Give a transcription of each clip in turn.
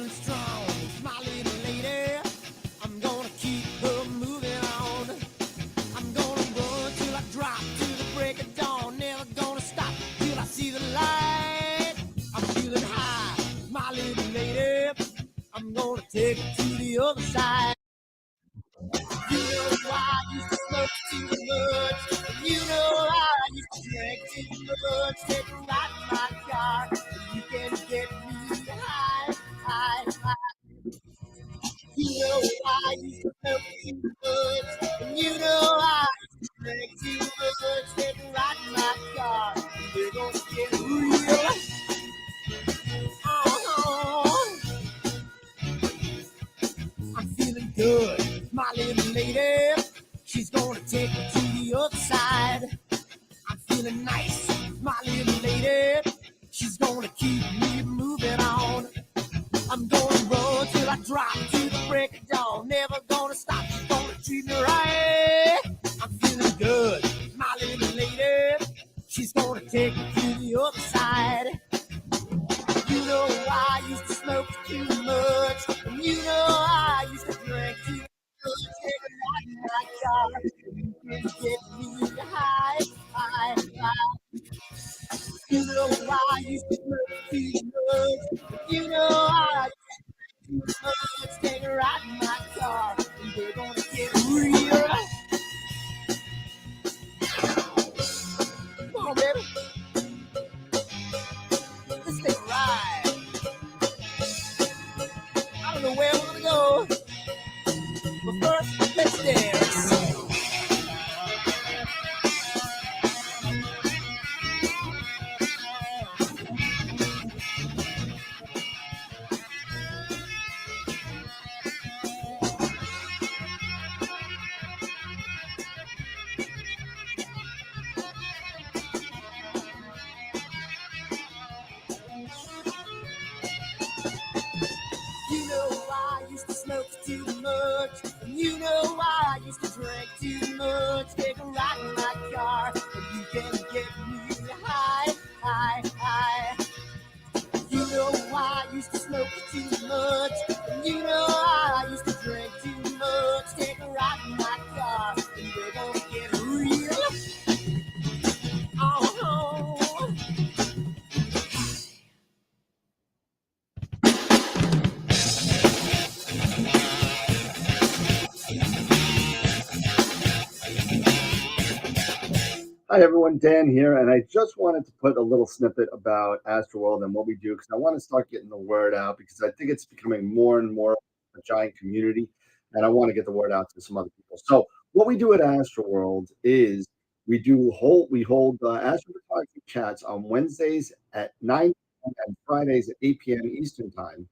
feeling strong, my little lady. I'm gonna keep her moving on. I'm gonna run till I drop to the break of dawn. Never gonna stop till I see the light. I'm feeling high, my little lady. I'm gonna take it to the other side. You know I used to smoke too much. You know I used to drink too much. Take a ride in my car. You can get me high, high, high. You know I used to smoke too much. You know I used to drink too much. Take a ride in my car. We're gonna get real. Oh, I'm feeling good, my little lady. She's gonna take me to the other side. I'm feeling nice, my little lady. She's gonna keep me moving on. I'm gonna run till I drop to the break of dawn. Never gonna stop, she's gonna treat me right. I'm feeling good, my little lady. She's gonna take me to the other side. You know I used to smoke too much, and you know I used to drink too much. Take a ride in my car, you can get me high, high, high. You know I used to smoke too much, and you know I used to drink too much. Take a ride in my car, and we're gonna get real. Come on, baby. Let's take a ride. I don't know where we're gonna go, but first, let's dance. You know I used to smoke too much, and you know I used to drink too much. Take a ride in my car, and you can get me high, high, high. You know I used to smoke too much, and you know I used to drink too much. Take a ride in my car, and we're gonna get real. Oh. Hi everyone, Dan here, and I just wanted to put a little snippet about AstroWorld and what we do because I want to start getting the word out because I think it's becoming more and more a giant community, and I want to get the word out to some other people. So what we do at AstroWorld is we hold astrophotography chats on Wednesdays at 9 p.m. and Fridays at 8 p.m. Eastern time.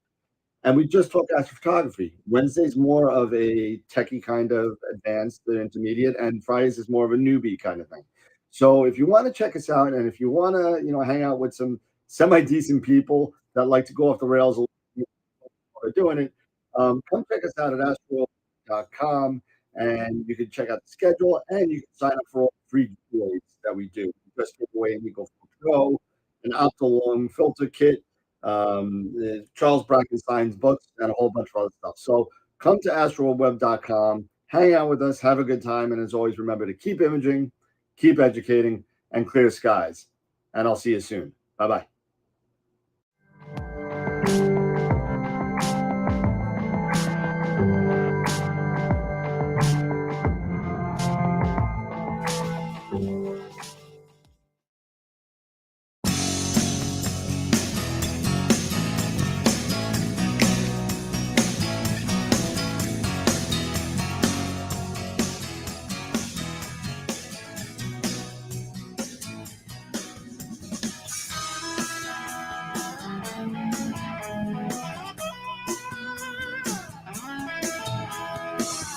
And we just talk astrophotography. Wednesday's more of a techie kind of advanced intermediate, and Fridays is more of a newbie kind of thing. So if you want to check us out, and if you want to, hang out with some semi-decent people that like to go off the rails a little bit while they're doing it, come check us out at astroworld.com, and you can check out the schedule, and you can sign up for all the free giveaways that we do. We just give away an Eagle Pro, an Optilong filter kit, Charles Brackenstein's books, and a whole bunch of other stuff. So come to astroweb.com, hang out with us, have a good time, and as always, remember to keep imaging, keep educating, and clear skies. And I'll see you soon. Bye-bye.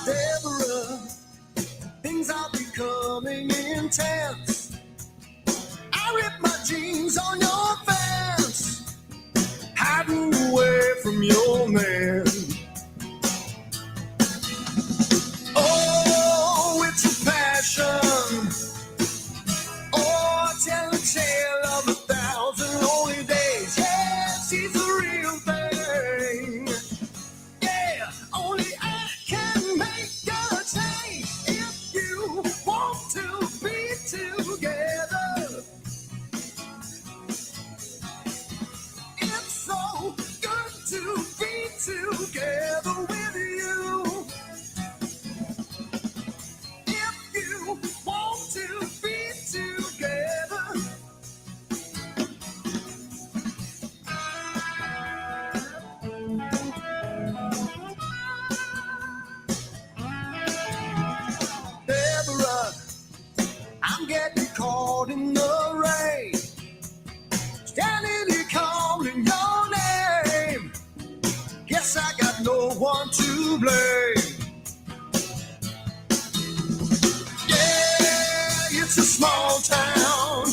Deborah, things are becoming intense. I ripped my jeans on your fence, hiding away from your man. Oh, it's a passion. Oh, tell a tale of 1,000 lonely days. Yes, he's a real thing. want to be together. It's so good to be together with you. If you want to be together, Deborah, I'm getting caught in the rain, standing here calling your name. Guess I got no one to blame. Yeah, it's a small town.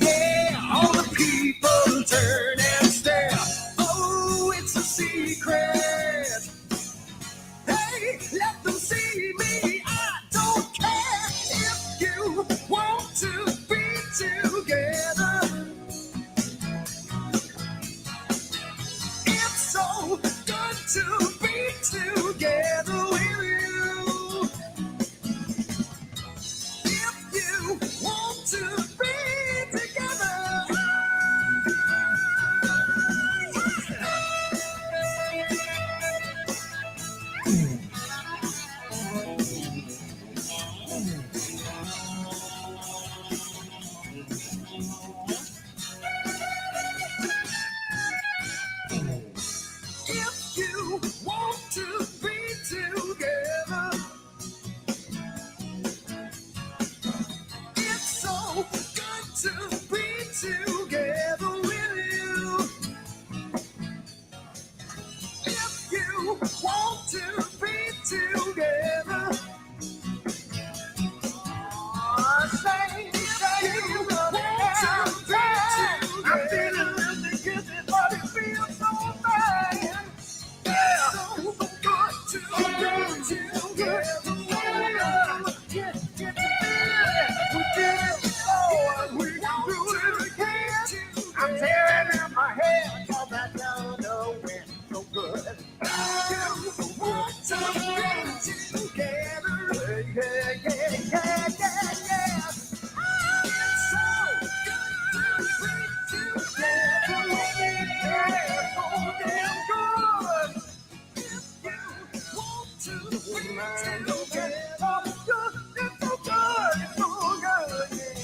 Yeah, all the people turn and stare. Oh, it's a secret. Hey, let them see me. I don't care if you want to be together. It's so good to be together with you. If you want to be together. If you want to be together, it's so good to be together with you. If you want to be together, say if you want to be together. I'm feeling really good, but it feels so bad. Yeah, so good to be together. Yeah, we did it before, and we can do it again. I'm tearing out my hair, 'cause I don't know when so good. You want to be together. Yeah. It's so good to be together. Yeah, so damn good. If you want to be together, it's so good, it's so good, yeah.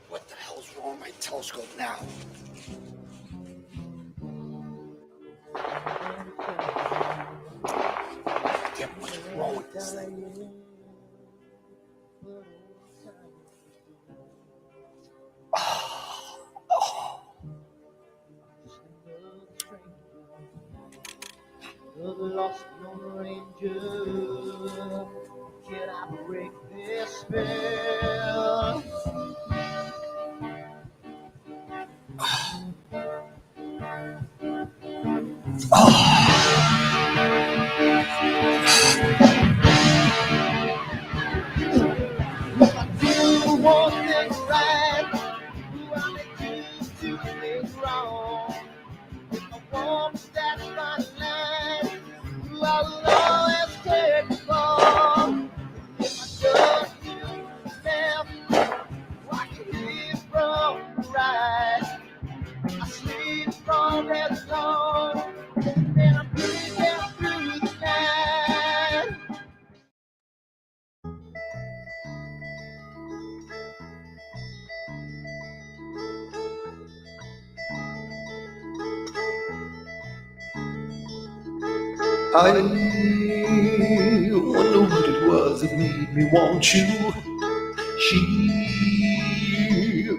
What the hell's wrong with my telescope now? Damn, what's wrong with this thing? The lost Lone Ranger, can I break this spell? You want things right, who I make you do things wrong. If I want that fine line, who I will always take the fall. If I just do left, I can hear from the right. I sleep from head on, and I'm breathing through the night. I wonder what it was that made me want you. She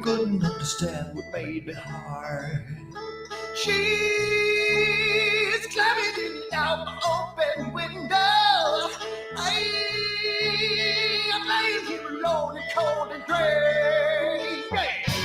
couldn't understand what made me hard. She's climbing in out my open window. I'm laying here alone and cold and gray. Yeah.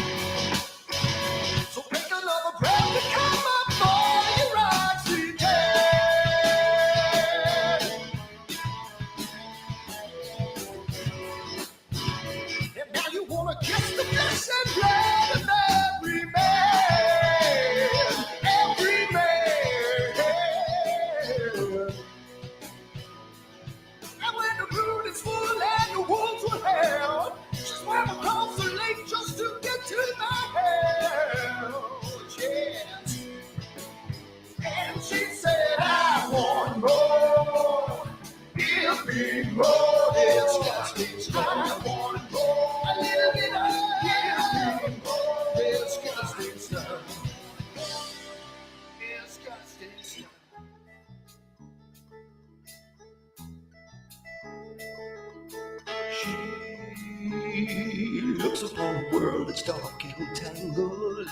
looks upon a world that's dark and tangled.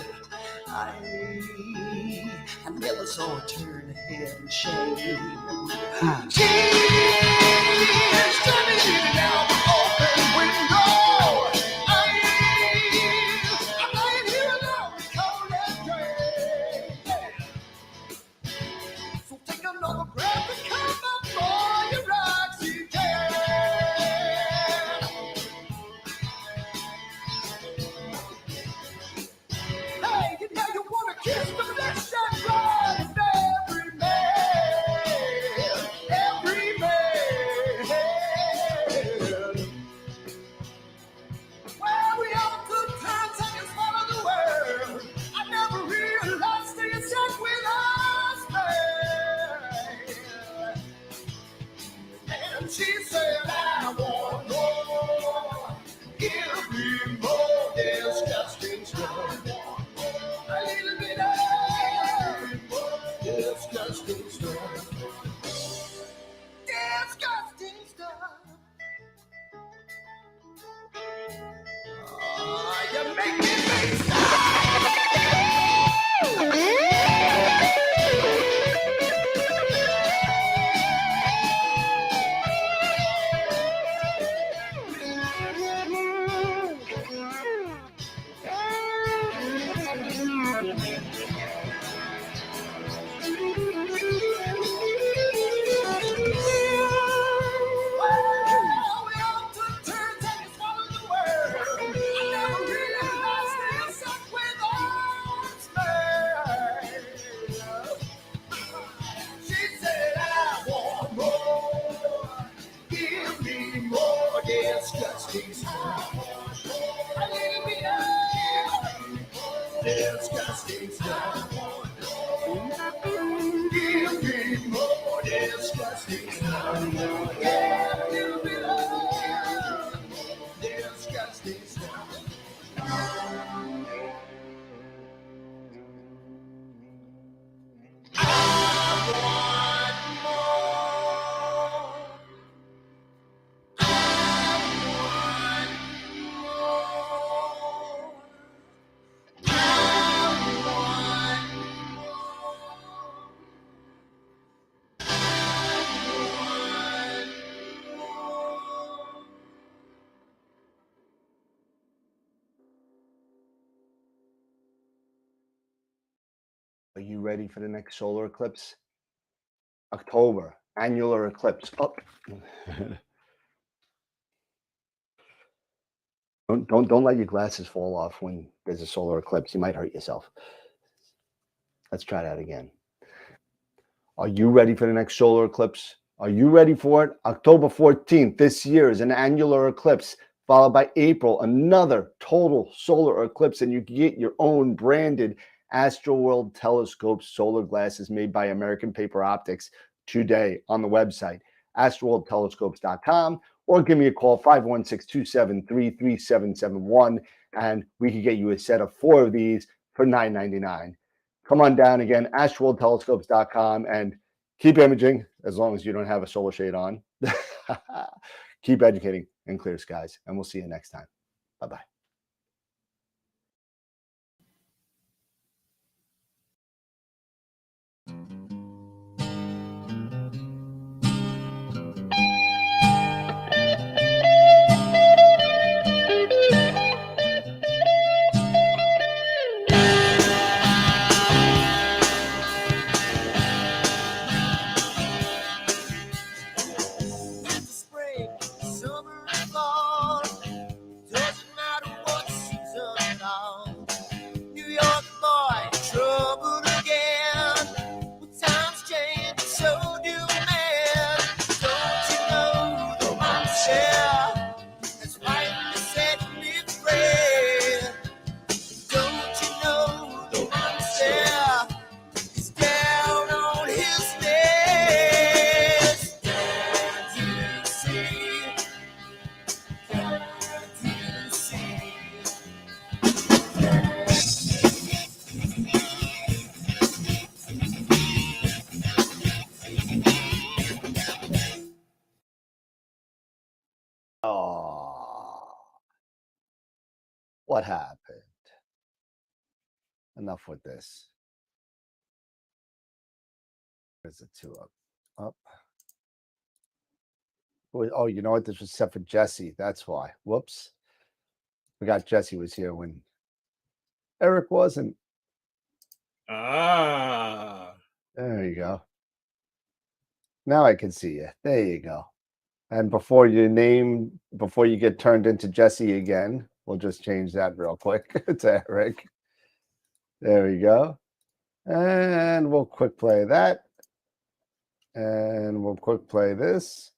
I never saw her turn her head and shame. She's standing out the open window. I'm lying here alone, cold and gray. So take another breath and come up for your oxygen. Hey, you know you wanna kiss the flesh and blood of every man, every man. Well, we all took turns and you swallow the world. I never realized till you said with us, man. And she said, I want more. Give me more disgusting stuff. A little bit of disgusting stuff. Disgusting stuff. Oh, you make me stop. Disgusting stuff. A little bit of disgusting stuff. Give me more disgusting stuff. Yeah, a little bit of disgusting stuff. I want more. Are you ready for the next solar eclipse? October, annular eclipse. Oh. Don't let your glasses fall off when there's a solar eclipse. You might hurt yourself. Let's try that again. Are you ready for the next solar eclipse? Are you ready for it? October 14th this year is an annular eclipse, followed by April, another total solar eclipse, and you can get your own branded AstroWorld telescope solar glasses made by American Paper Optics today on the website, astroworldtelescopes.com, or give me a call, 516-273-3771, and we can get you a set of 4 of these for $9.99. Come on down again, astroworldtelescopes.com, and keep imaging as long as you don't have a solar shade on. Keep educating in clear skies, and we'll see you next time. Bye-bye. Winter, spring, summer, and fall. Doesn't matter What happened? Enough with this. Where's the 2 up? Up. Oh, you know what? This was set for Jesse. That's why. Whoops. Forgot Jesse was here when Eric wasn't. Ah. There you go. Now I can see you. There you go. And before you get turned into Jesse again, we'll just change that real quick to Eric. There we go. And we'll quick play that. And we'll quick play this.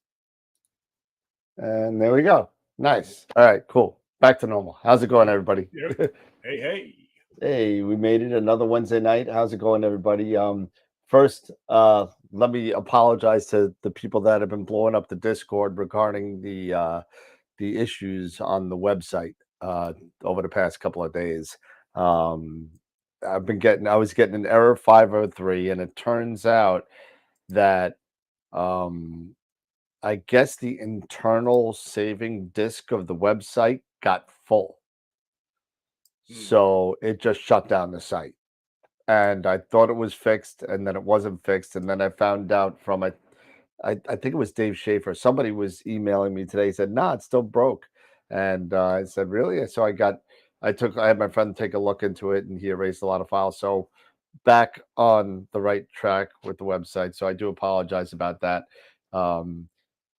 And there we go. Nice. All right, cool. Back to normal. How's it going, everybody? Hey. Hey, we made it another Wednesday night. How's it going, everybody? First, let me apologize to the people that have been blowing up the Discord regarding the issues on the website over the past couple of days. I was getting an error 503, and it turns out that I guess the internal saving disk of the website got full. So it just shut down the site. And I thought it was fixed, and then it wasn't fixed. And then I found out from I think it was Dave Schaefer. Somebody was emailing me today. He said, "Nah, it's still broke." And I said, "Really?" So I had my friend take a look into it, and he erased a lot of files. So back on the right track with the website. So I do apologize about that.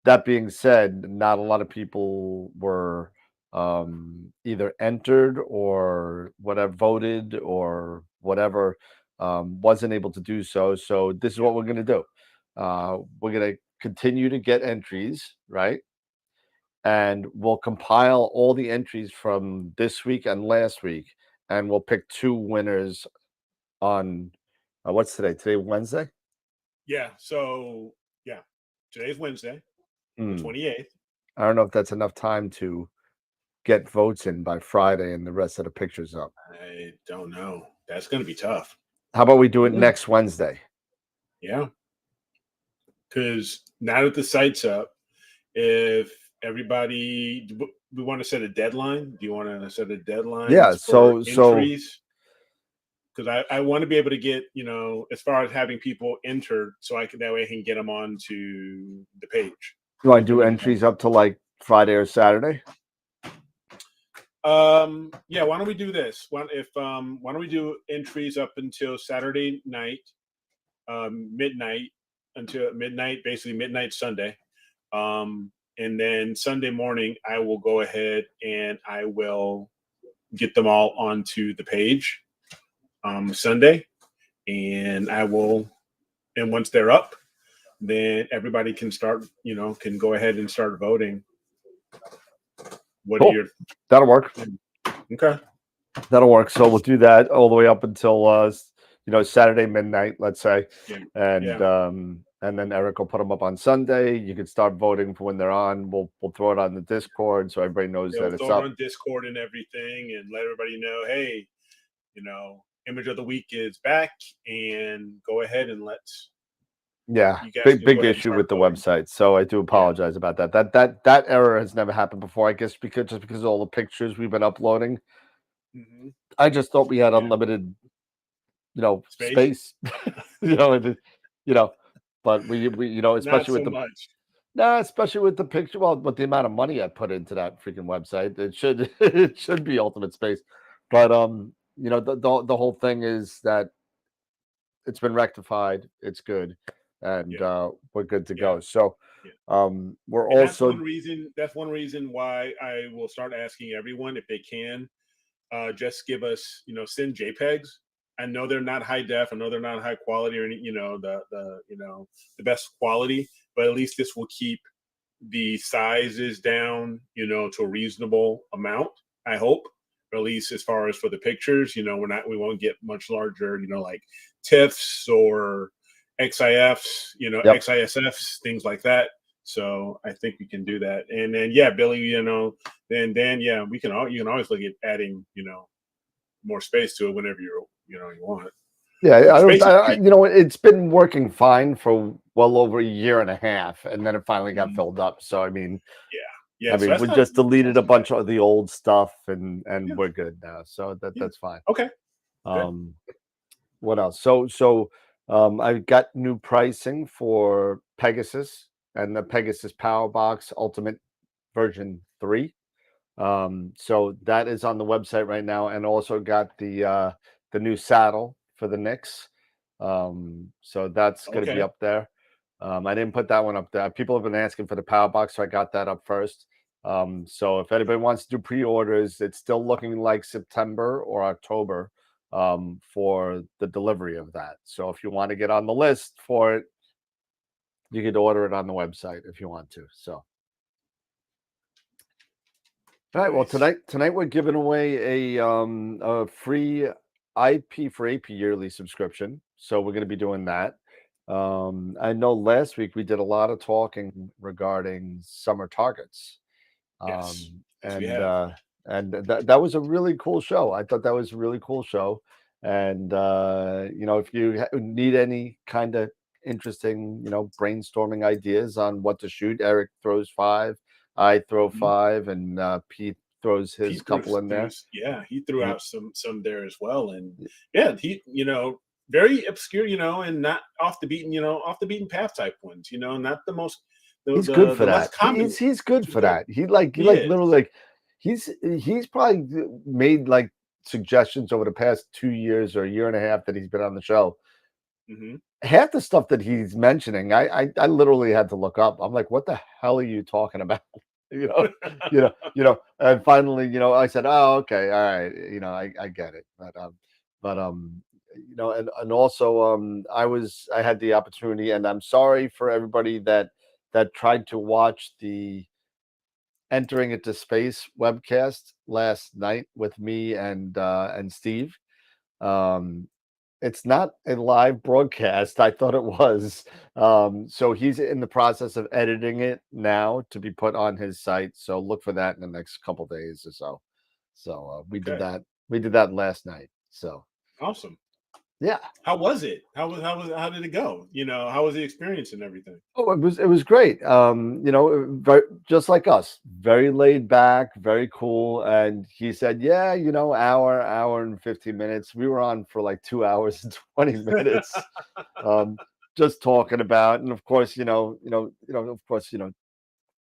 That being said, not a lot of people were either entered or whatever, voted or whatever, wasn't able to do so. So this is what we're going to do. We're going to continue to get entries, right? And we'll compile all the entries from this week and last week, and we'll pick 2 winners on what's today? Today, Wednesday? Yeah. So, yeah. Today's Wednesday, the 28th. I don't know if that's enough time to get votes in by Friday and the rest of the pictures up. I don't know. That's going to be tough. How about we do it next Wednesday? Yeah. Because now that the site's up, if everybody, we want to set a deadline. Do you want to set a deadline? Yeah. So entries? Because I want to be able to get, as far as having people entered, so that way I can get them onto the page. You want to do entries up to like Friday or Saturday? Yeah. Why don't we do this? Why don't we do entries up until Saturday night, midnight, until midnight, basically midnight Sunday. And then Sunday morning, I will go ahead and I will get them all onto the page Sunday. And and once they're up, then everybody can start, can go ahead and start voting. Cool. That'll work. Okay. That'll work. So we'll do that all the way up until Saturday midnight, let's say. Yeah. And then Eric will put them up on Sunday. You can start voting for when they're on. We'll throw it on the Discord so everybody knows that it's up. Throw it on Discord and everything, and let everybody know, hey, image of the week is back, and go ahead and let's. Yeah, big issue with the website. So I do apologize about that. That error has never happened before. I guess because of all the pictures we've been uploading. Mm-hmm. I just thought we had unlimited, space. But we especially with especially with the picture. Well, with the amount of money I put into that freaking website, it should be ultimate space. But the whole thing is that it's been rectified. It's good. And we're good to go. So we're also that's one reason why I will start asking everyone if they can just give us, send JPEGs. I know they're not high def. I know they're not high quality or any, the best quality, but at least this will keep the sizes down, to a reasonable amount, I hope. Or at least as far as for the pictures, we won't get much larger, like TIFFs or XIFs, XISFs, things like that. So I think we can do that. And then, Billy, then you can always look at adding, more space to it whenever you want. Yeah, it's been working fine for well over a year and a half, and then it finally got filled up. So I mean, Yeah, I so mean, that's we not just deleted a too bad. bunch of the old stuff, and Yeah, we're good now. So yeah. that's fine. Okay, good. Um, what else? I got new pricing for Pegasus and the Pegasus Power Box Ultimate version 3. So that is on the website right now, and also got the new saddle for the Knicks. So that's going to be Okay, up there. I didn't put that one up there. People have been asking for the power box, so I got that up first. So if anybody wants to do pre-orders, it's still looking like September or October for the delivery of that. So if you want to get on the list for it, you could order it on the website if you want to. So. All right. Well, nice. tonight we're giving away a free IP for AP yearly subscription. So we're going to be doing that. I know last week we did a lot of talking regarding summer targets. Yes, Um, yes, we and have. uh, and that was a really cool show. I thought that was a really cool show. And if you need any kind of interesting, brainstorming ideas on what to shoot, Eric throws 5. I throw Mhm. 5, and Pete throws his Pete threw, couple in there. yeah, he threw Y- out some there as well, and yeah, he very obscure, and not off the beaten path type ones, not the most He's good for the less that. common ones, He's which good is for good. that. He He like is. literally like he's probably made like suggestions over the past 2 years or a year and a half that he's been on the show. Hmm. Half the stuff that he's mentioning, I literally had to look up. I'm like, what the hell are you talking about? you know, and finally, I said, oh, okay, all right, I get it. But and also, I had the opportunity, and I'm sorry for everybody that tried to watch the Entering Into Space webcast last night with me and Steve. Um, it's not a live broadcast. I thought it was. So he's in the process of editing it now to be put on his site. So look for that in the next couple days or so. So we did Okay, that. We did that last night. So awesome. yeah. How was it? How did it go? How was the experience and everything? Oh, it was great. Just like us, very laid back, very cool. And he said, "Yeah, hour and 15 minutes." We were on for like 2 hours and 20 minutes, um, just talking about. And of course,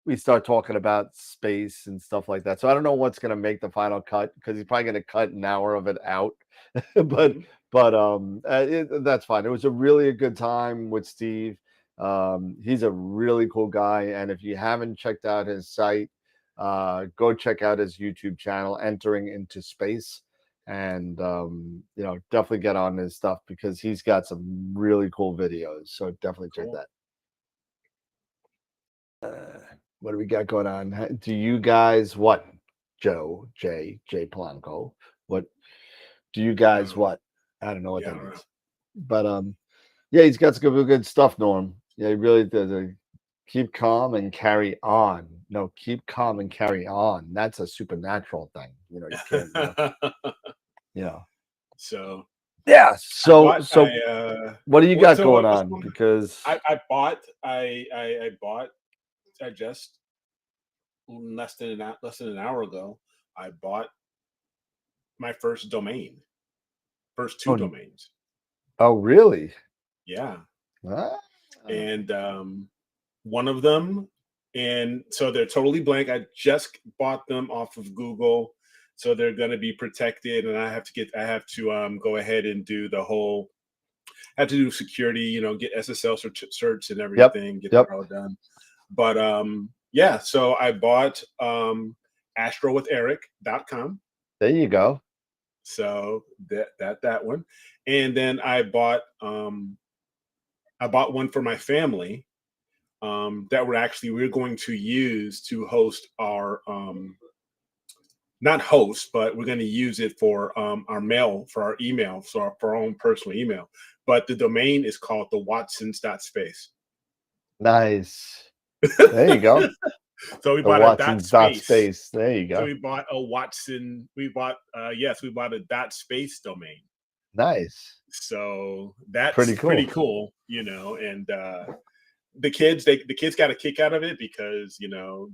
we start talking about space and stuff like that. So I don't know what's going to make the final cut, because he's probably going to cut an hour of it out. but Hmm. that's fine. It was a good time with Steve. He's a really cool guy, and if you haven't checked out his site, go check out his YouTube channel, Entering Into Space, and definitely get on his stuff, because he's got some really cool videos. So definitely check Cool. that. What do we got going on? Do you guys what? J Polanco. What do you guys Um, what? I don't know what yeah, I that don't know. means. But yeah, he's got some good stuff, Norm. Yeah, he really does. Keep calm and carry on. No, keep calm and carry on. That's a supernatural thing. You can't, you know. So Yeah. I So bought so what do you got going what's on? going on? Because I bought just less than an hour ago. I bought my first domain, first two oh, domains. oh really? Yeah, Ah, and one of them, and so they're totally blank. I just bought them off of Google, so they're going to be protected, and I have to go ahead and do the whole. I have to do security, get SSL certs and yep. everything, get Yep. that all done. But yeah, so I bought astrowitheric.com. There you go. So that one. And then I bought one for my family that we're going to use to host our not host, but we're going to use it for our mail, for our email, for our own personal email. But the domain is called the Watsons.space. Nice. There you go. So we The bought a dot Watson's dot space. space. There you So go. we bought a Watson. We bought a dot space domain. Nice. So that's Pretty pretty cool. cool, and the kids got a kick out of it because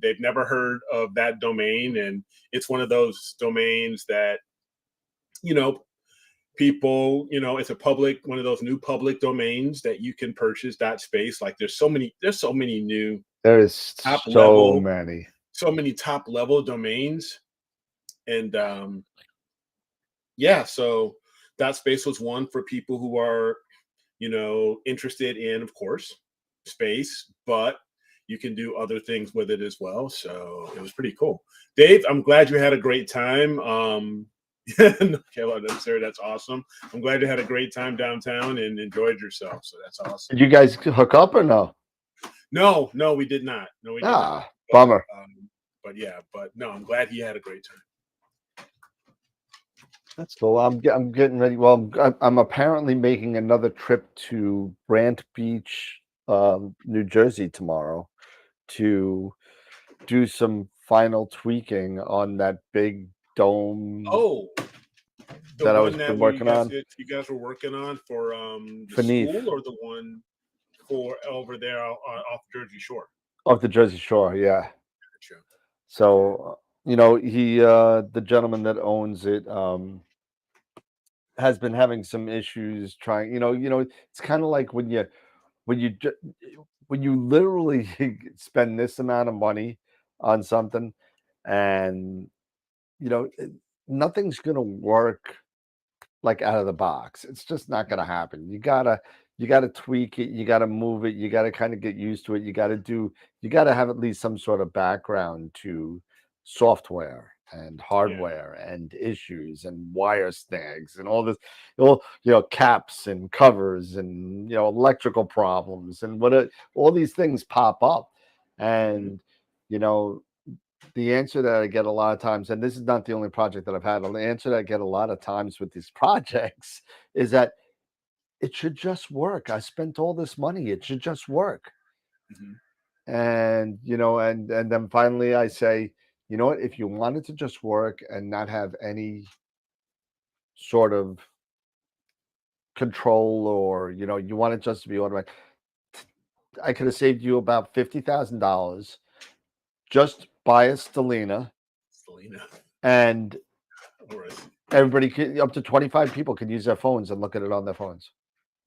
they've never heard of that domain, and it's one of those domains that you know people it's a public one of those new public domains that you can purchase .space. Like there's so many new There is top so level many. top level domains, and yeah, so .space was one for people who are interested in, of course, space, but you can do other things with it as well. So it was pretty cool. Dave, I'm glad you had a great time. Sir, that's awesome. I'm glad you had a great time downtown and enjoyed yourself. So that's awesome. Did you guys hook up or no? No, we did not. No, we did not. Bummer. But yeah, no, I'm glad he had a great time. That's cool. I'm getting ready. Well, I'm apparently making another trip to Brant Beach, New Jersey tomorrow to do some final tweaking on that big dome. Oh, that I was been working on. You guys were working on for the Beneath. school, or the one for over there off Jersey Shore? Off the Jersey Shore, yeah. Gotcha. So he the gentleman that owns it has been having some issues trying. It's kind of like when you literally spend this amount of money on something, and nothing's gonna work like out of the box. It's just not gonna happen. You gotta tweak it, you gotta move it, you gotta kind of get used to it, you gotta have at least some sort of background to software and hardware and issues and wire snags and all this, caps and covers and electrical problems and all these things pop up. And the answer that I get a lot of times, and this is not the only project that I've had, the answer that I get a lot of times with these projects is that it should just work. I spent all this money. It should just work. Mm-hmm. And, and then finally I say, you know what, if you want it to just work and not have any sort of control, or, you want it just to be automatic, I could have saved you about $50,000. Just buy a Stellina. And everybody can, up to 25 people can use their phones and look at it on their phones.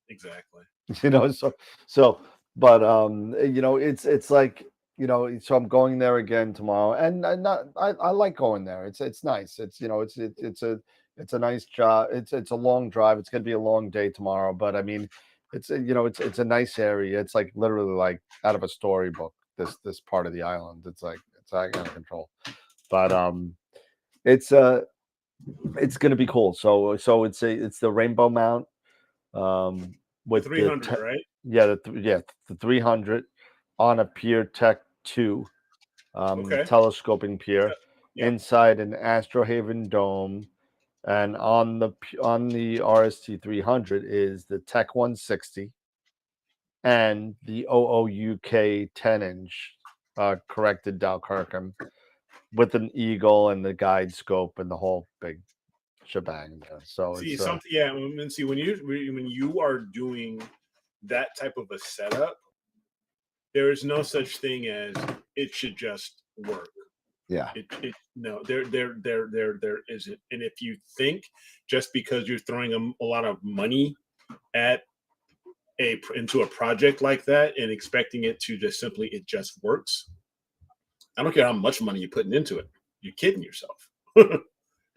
Exactly. But it's like, so I'm going there again tomorrow, and I like going there. It's nice. It's a nice job. It's a long drive. It's going to be a long day tomorrow, but I mean, it's a nice area. It's like literally like out of a storybook. This part of the island. It's like it's out of control, but it's going to be cool. So it's the Rainbow Mount with 300, right? Yeah, the 300 on a Pier Tech 2 telescoping pier inside an Astro Haven dome, and on the RST 300 is the Tech 160 and the OOUK 10-inch corrected Dalkirkham with an eagle and the guide scope and the whole big shebang there. So see something, and see when you are doing that type of a setup, there is no such thing as it should just work. Yeah. No, there isn't. And if you think just because you're throwing a lot of money at into a project like that and expecting it to just simply it just works, I don't care how much money you're putting into it. You're kidding yourself.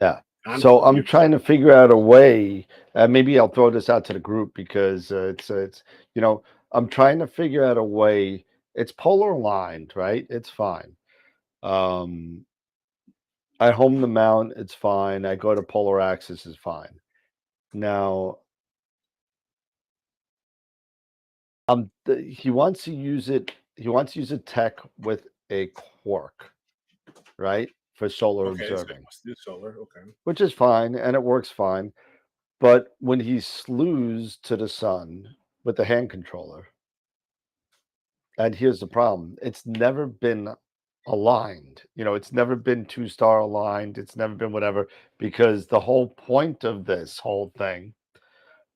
Yeah. So I'm trying to figure out a way. Maybe I'll throw this out to the group because it's I'm trying to figure out a way. It's polar aligned, right? It's fine. I home the mount. It's fine. I go to polar axis. Is fine. Now, he wants to use it. He wants to use a tech with a quark, right? For solar observing. Solar, okay. Which is fine, and it works fine. But when he slews to the sun with the hand controller, and here's the problem, it's never been aligned. It's never been 2-star aligned. It's never been whatever, because the whole point of this whole thing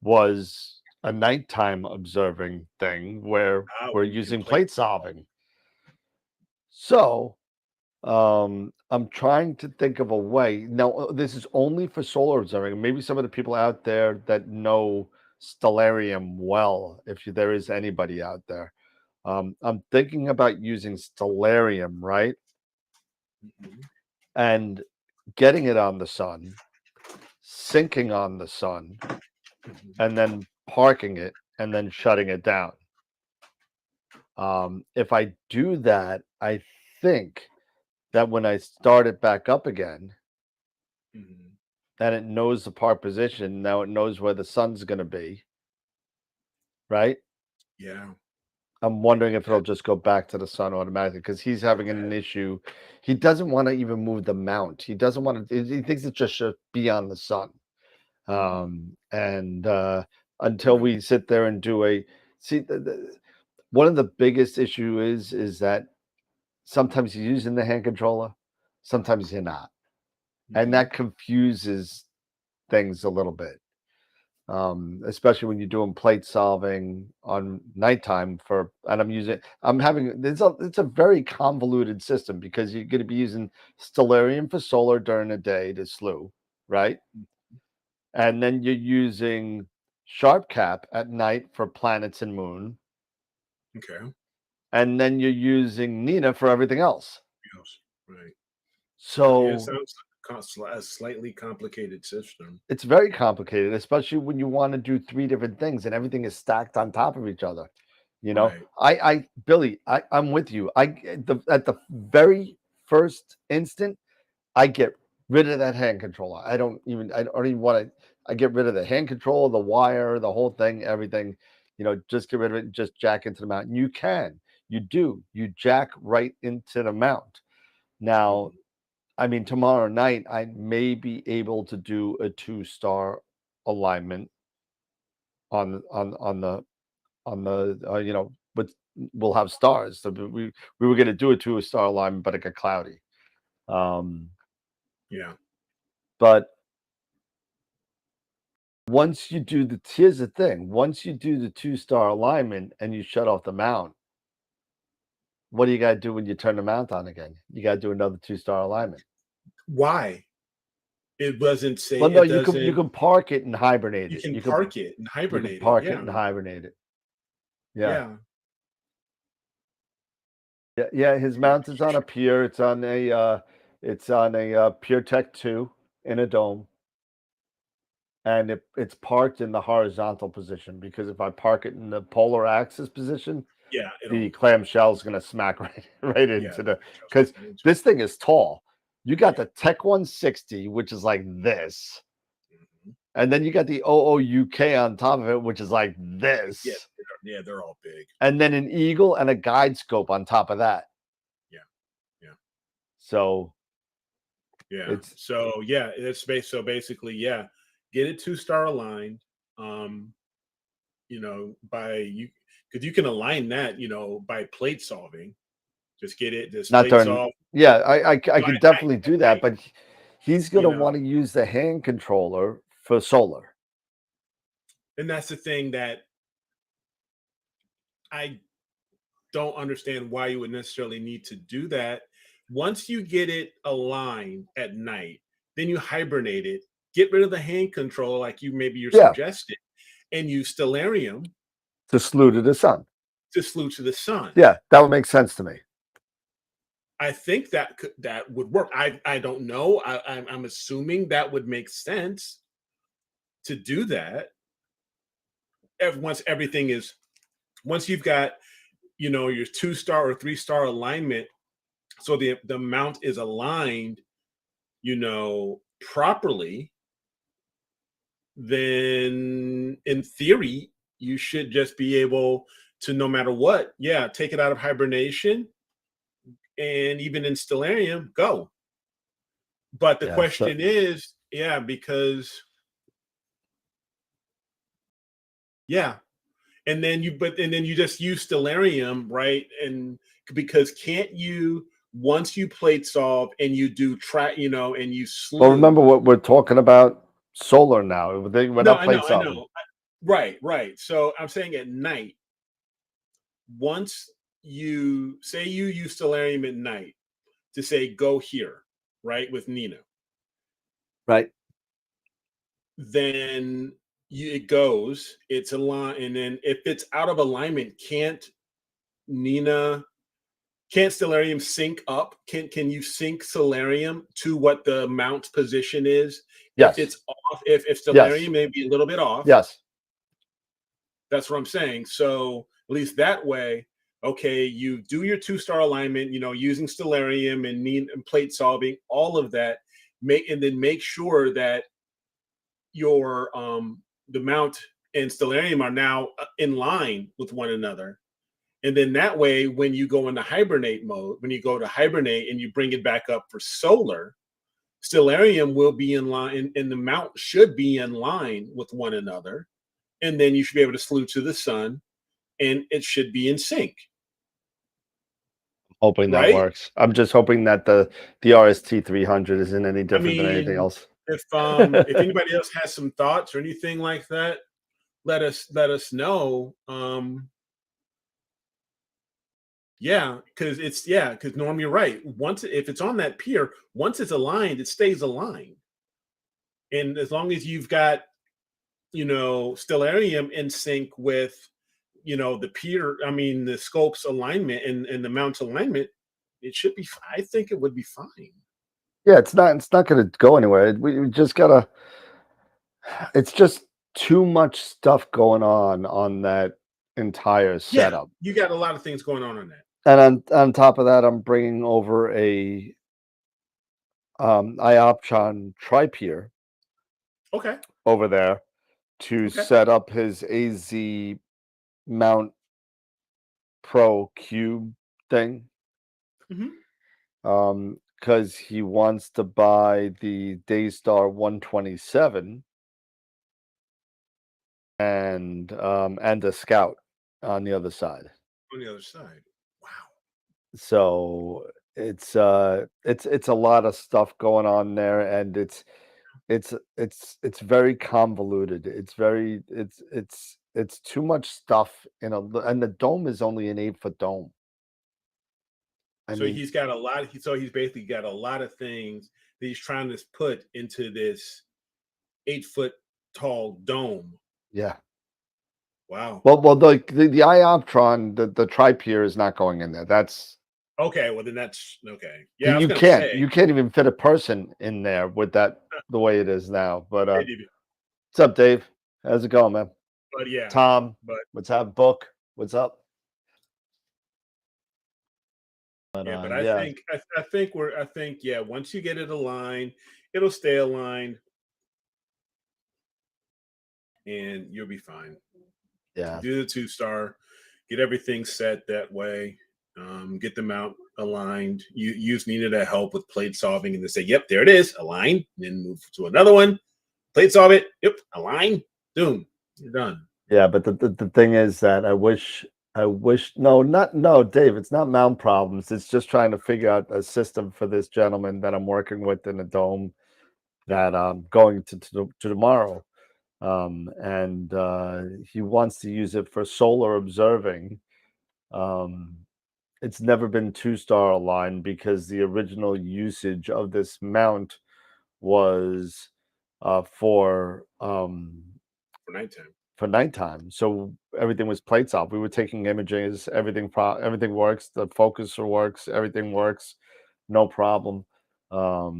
was a nighttime observing thing where we're where you can using plate plate solving. So I'm trying to think of a way. Now, this is only for solar observing. Maybe some of the people out there that know stellarium well, if there is anybody out there. I'm thinking about using stellarium, right? Mhm. And getting it on the sun, sinking on the sun, Mhm. and then parking it and then shutting it down. If I do that, I think that when I start it back up again, Mhm. and it knows the park position, now it knows where the sun's going to be, right? Yeah. I'm wondering if it'll just go back to the sun automatically because he's having an issue. He doesn't want to even move the mount. He doesn't want to. He thinks it just should be on the sun. And until we sit there and do one of the biggest issue is that sometimes you're using the hand controller, sometimes you're not, and Mhm. that confuses things a little bit. Especially when you're doing plate solving on nighttime and it's a very convoluted system because you're going to be using stellarium for solar during the day to slew, right? And then you're using sharp cap at night for planets and moon, Okay. and then you're using Nina for everything else. Yes. Right. Yeah, it So sounds like a slightly complicated system. it's very complicated, especially when you want to do three different things and everything is stacked on top of each other. Right. Billy, I'm with you. At the very first instant, I get rid of that hand controller. I don't even want to. I get rid of the hand control, the wire, the whole thing, everything. Just get rid of it. Just jack into the mount. You can, you do, you jack right into the mount. Now, Mhm. I mean, tomorrow night I may be able to do a 2-star alignment on the but we'll have stars. So we were going to do a 2-star alignment, but it got cloudy. Yeah. But here's the thing: once you do the 2-star alignment and you shut off the mount, what do you got to do when you turn the mount on again? You got to do another 2-star alignment. Why? It doesn't say Well, no, it you doesn't. can park it and hibernate You it. can park it and You can hibernate it. park it Yeah. and hibernate it. Yeah. Yeah. Yeah, yeah, his Yeah. mount is on a pier. It's on a Pure Tech 2 in a dome, and it's parked in the horizontal position because if I park it in the polar axis position, Yeah. the It'll. clamshell is going to smack right Yeah. into Just because right into it. this thing is tall. You got the Tech 160, which is like this, Mhm. and then you got the OOUK on top of it, which is like Yeah. this, They're all big. and then an eagle and a guide scope on top of that. Yeah. Yeah. So Yeah. it's So yeah, so basically, yeah, get it 2-star aligned. Um, by you because you can align that, by plate solving. Just get it, just not plate during. solve. Yeah, I No, could definitely do at that, night, but he's you gonna know, want to use the hand controller for solar. and that's the thing that I don't understand why you would necessarily need to do that. Once you get it aligned at night, then you hibernate it, get rid of the hand control, like you're Yeah, suggesting, and use stellarium to slew to the sun. to slew to the sun. Yeah, that would make sense to me. I think that would work. I don't know. I'm assuming that would make sense to do that. Once everything is, once you've got your 2-star or 3-star alignment, so the mount is aligned, properly, then in theory you should just be able to, no matter what, yeah, take it out of hibernation and even in stellarium go. But the Yeah, so question is, yeah, because yeah, and then you just use stellarium, right? And because can't you, once you plate solve and you do track, and you well, slew. remember what we're talking about solar now. We're No, not I know, plate I solving. know. Right. So I'm saying at night, once you say you use stellarium at night to say go here, right, with Nina, Right. then it goes, it's aligned, and then if it's out of alignment, Nina can't stellarium sync up? Can you sync stellarium to what the mount position is? If Yes. it's off, if stellarium Yes. may be a little bit off, Yes. that's what I'm saying. So at least that way, okay, you do your 2-star alignment, using stellarium and plate solving, all of that, and then make sure that your the mount and stellarium are now in line with one another. And then that way, when you go into hibernate mode, when you go to hibernate and you bring it back up for solar, stellarium will be in line, and the mount should be in line with one another. And then you should be able to salute to the sun, and it should be in sync. Hoping that Right? works. I'm just hoping that the RST 300 isn't any different than anything else. If anybody else has some thoughts or anything like that, let us know. Because Norm, you're right. If it's on that pier, once it's aligned, it stays aligned. And as long as you've got, stellarium in sync with, the pier, the scope's alignment and the mount's alignment, it should be. I think it would be fine. Yeah, it's not going to go anywhere. We just gotta. It's just too much stuff going on that entire setup. You got a lot of things going on that. And on top of that, I'm bringing over a Ioptron tri-pier Okay. over there to set up his AZ Mount Pro Cube thing. Because he wants to buy the Daystar 127 and a Scout on the other side. On the other side. Wow. So it's a lot of stuff going on there, and it's very convoluted. It's too much stuff and the dome is only an 8-foot dome. He's got a lot. He's basically got a lot of things that he's trying to put into this 8-foot tall dome. Yeah. Wow. Well, the Ioptron, the tri-pier is not going in there. That's okay. Well, then that's okay. Yeah, you can't even fit a person in there with that the way it is now. But what's up, Dave? How's it going, man? But yeah, Tom. What's up, Book? What's up? But I think once you get it aligned, it'll stay aligned, and you'll be fine. Yeah. Do the 2-star, get everything set that way. Get them out aligned. You use Nina to help with plate solving, and they say, "Yep, there it is, align." Then move to another one, plate solve it. Yep, align. Boom, you're done. Yeah, but the thing is that I wish no, Dave, it's not mount problems. It's just trying to figure out a system for this gentleman that I'm working with in the dome that I'm going to tomorrow. And he wants to use it for solar observing. It's never been 2-star aligned because the original usage of this mount was for nighttime. For nighttime, so everything was plates off. We were taking images, everything works, the focuser works, everything works, no problem. But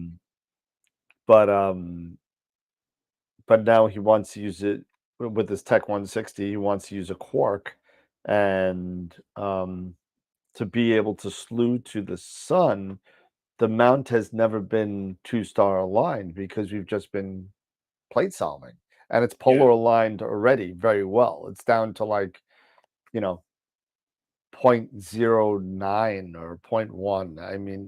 now he wants to use it with this Tech 160. He wants to use a quark, and to be able to slew to the sun. The mount has never been 2-star aligned because we've just been plate solving. And it's polar aligned already very well. It's down to 0.09 or 0.1. I mean,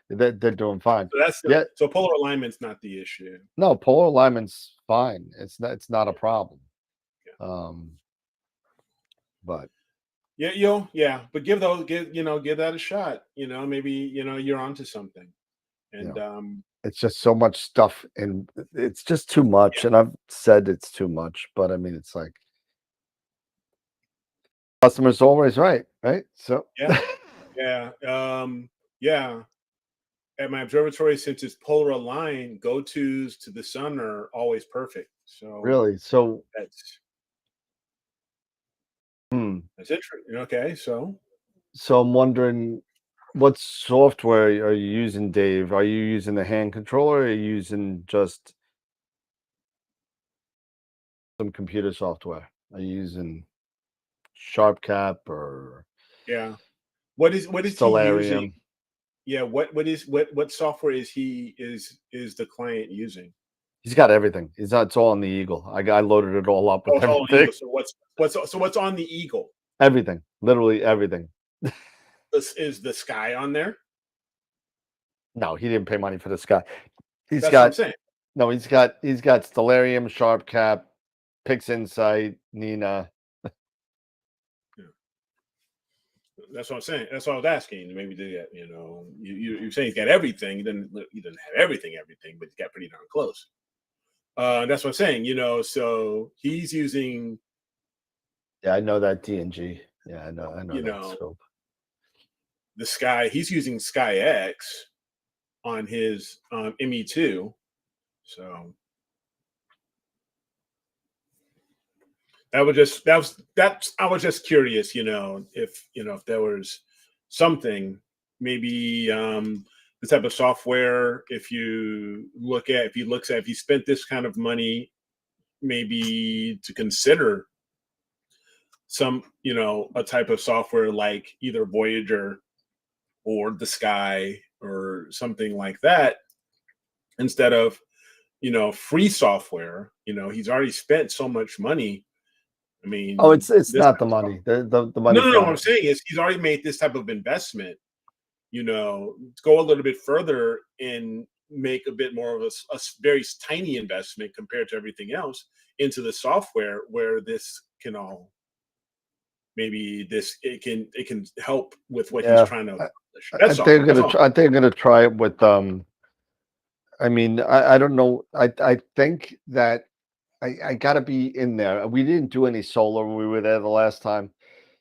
they're doing fine. So so polar alignment's not the issue. No, polar alignment's fine. It's not a problem. But but give that a shot. Maybe you're onto something. And it's just so much stuff, and it's just too much. And I've said it's too much, but I mean, it's like customer's always right? So Yeah. Yeah. At my observatory, since it's polar aligned, go-tos to the sun are always perfect. So really, so that's hmm. that's interesting. Okay, so So I'm wondering, what software are you using, Dave? Are you using the hand controller, or are you using just some computer software? Are you using SharpCap or yeah. What is he using? Stellarium? Yeah, what software is the client using? He's got everything. It's all on the Eagle. I loaded it all up Oh, with it's all on everything. Eagle. So what's on the Eagle? Everything, literally everything. Is the sky on there? No, he didn't pay money for this guy. He's That's what I'm got saying. no. He's got Stellarium, SharpCap, Pix Insight, Nina. That's what I'm saying. That's what I was asking. Maybe you're saying he's got everything. He doesn't have everything, but he's got pretty darn close. That's what I'm saying. So he's using. Yeah, I know that DNG. Yeah, I know that scope. The Sky. He's using Sky X on his ME2. So I was just curious, if there was something, maybe the type of software, if he spent this kind of money, maybe to consider some, a type of software like either Voyager or the Sky or something like that, instead of, free software. He's already spent so much money. I mean, Oh, it's this not the type of money. The No, money's no, no. What I'm not. saying is he's already made this type of investment. Go a little bit further and make a bit more of a very tiny investment compared to everything else into the software, where this can all it can help with what he's Yeah, trying to accomplish. I That's think all. I'm That's gonna all. try. I think I'm gonna try it with. I mean, I don't know. I think that I gotta be in there. We didn't do any solar when we were there the last time,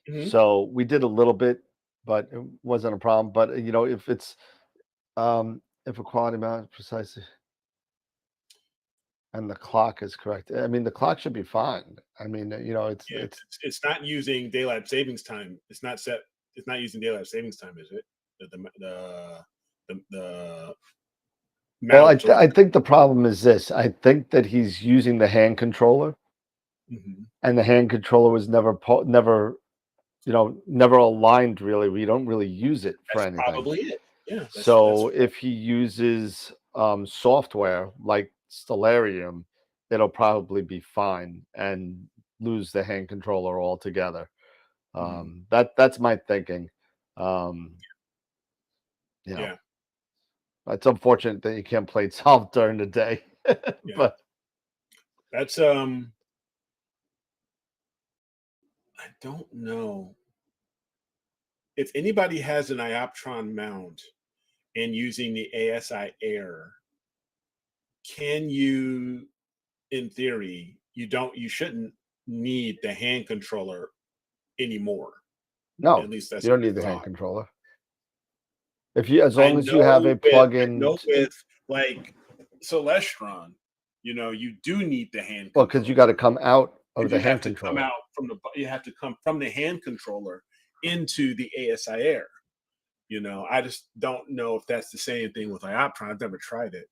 Mhm. so we did a little bit, but it wasn't a problem. But if a quality amount precisely and the clock is correct, I mean the clock should be fine. I mean, Yeah, it's it's not using daylight savings time. It's not set. It's not using daylight savings time, is it? The well, mount or I think the problem is this. I think that he's using the hand controller, Mhm. and the hand controller was never aligned really. We don't really use it for That's anything. probably it. Yeah, that's So if he uses software like Stellarium, it'll probably be fine and lose the hand controller altogether. Mhm. That's my thinking. Um, you know, Yeah, it's unfortunate that you can't play itself during the day, yeah. but That's I don't know if anybody has an Ioptron mount and using the ASI Air. Can you, in theory, you shouldn't need the hand controller anymore. no, At least that's you don't my need the hand thought. controller. As long as you have a I plug-in, know with like Celestron, you do need the hand well, because you controller. got to come out of Because the hand controller. you have to come from the hand controller into the ASI Air. I just don't know if that's the same thing with Ioptron. I've never tried it.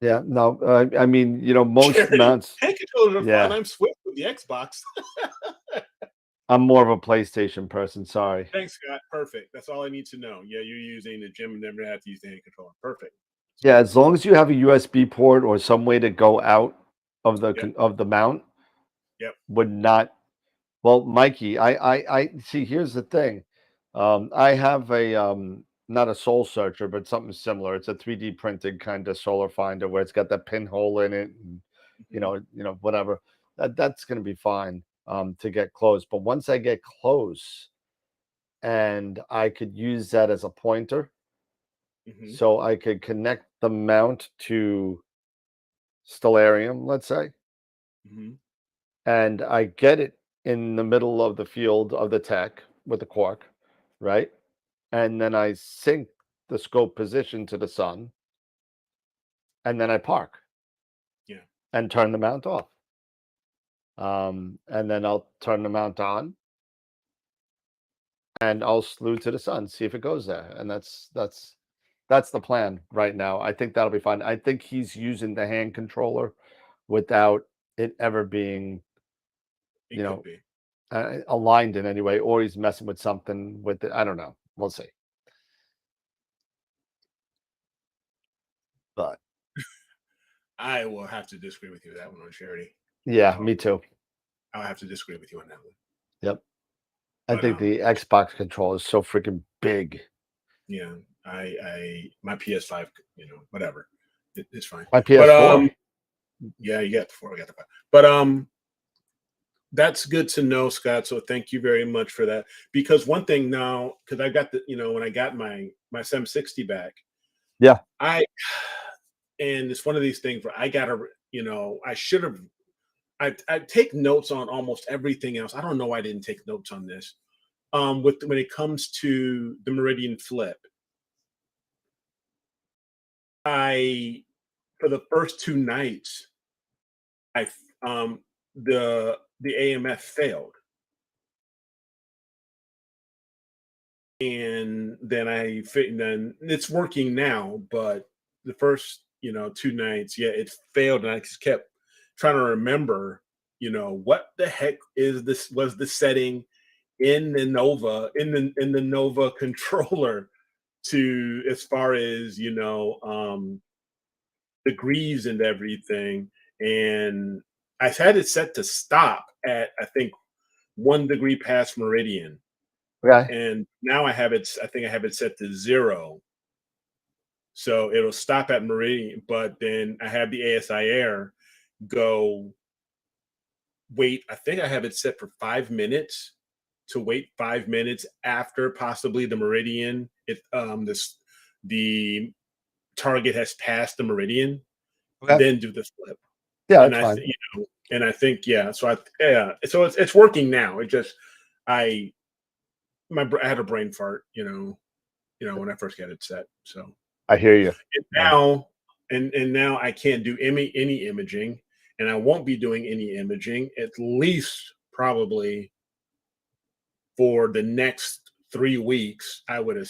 Yeah, no, I mean, most Charity, mounts. hand controllers are fun. Yeah, I'm Swift with the Xbox. I'm more of a PlayStation person. Sorry. Thanks, Scott. Perfect. That's all I need to know. Yeah, you're using the gym and never have to use the hand controller. Perfect. Yeah, as long as you have a USB port or some way to go out of Yep. the mount, Yep. would not. Well, Mikey, I see. Here's the thing. I have a not a soul searcher, but something similar. It's a 3D printed kind of solar finder where it's got that pinhole in it, and whatever. That's going to be fine to get close. But once I get close, and I could use that as a pointer, Mhm. so I could connect the mount to stellarium, let's say, and I get it in the middle of the field of the tech with the quark, right? And then I sync the scope position to the sun, and then I park. Yeah. And turn the mount off. And then I'll turn the mount on, and I'll slew to the sun, see if it goes there. And that's the plan right now. I think that'll be fine. I think he's using the hand controller without it ever being, aligned in any way, or he's messing with something with it. I don't know. We'll see. But I will have to disagree with you that one on Charity. yeah, me too. I'll have to disagree with you on that one. Yep. I think the Xbox controller is so freaking big. Yeah, my PS5, whatever, it's fine. My PS4. Yeah, you got the 4, I got the 5. But that's good to know, Scott. So thank you very much for that. Because one thing now, because I got when I got my 760 back. Yeah. And it's one of these things where I gotta, I should have. I take notes on almost everything else. I don't know why I didn't take notes on this. When it comes to the meridian flip, for the first 2 nights, the AMF failed, and then it's working now. But the first 2 nights, yeah, it failed, and I just kept trying to remember, what the heck was the setting in the Nova Nova controller to as far as degrees and everything. And I had it set to stop at, I think, 1 degree past meridian. Okay. And now I have it set to 0. So it'll stop at meridian, but then I have the ASI Air go wait. I think I have it set for 5 minutes to wait 5 minutes after possibly the meridian. The target has passed the meridian, then do the flip. Yeah, and that's fine. And I think, yeah. So so it's working now. It just I had a brain fart, when I first got it set. So I hear you. And now I can't do any imaging, and I won't be doing any imaging at least probably for the next 3 weeks. I would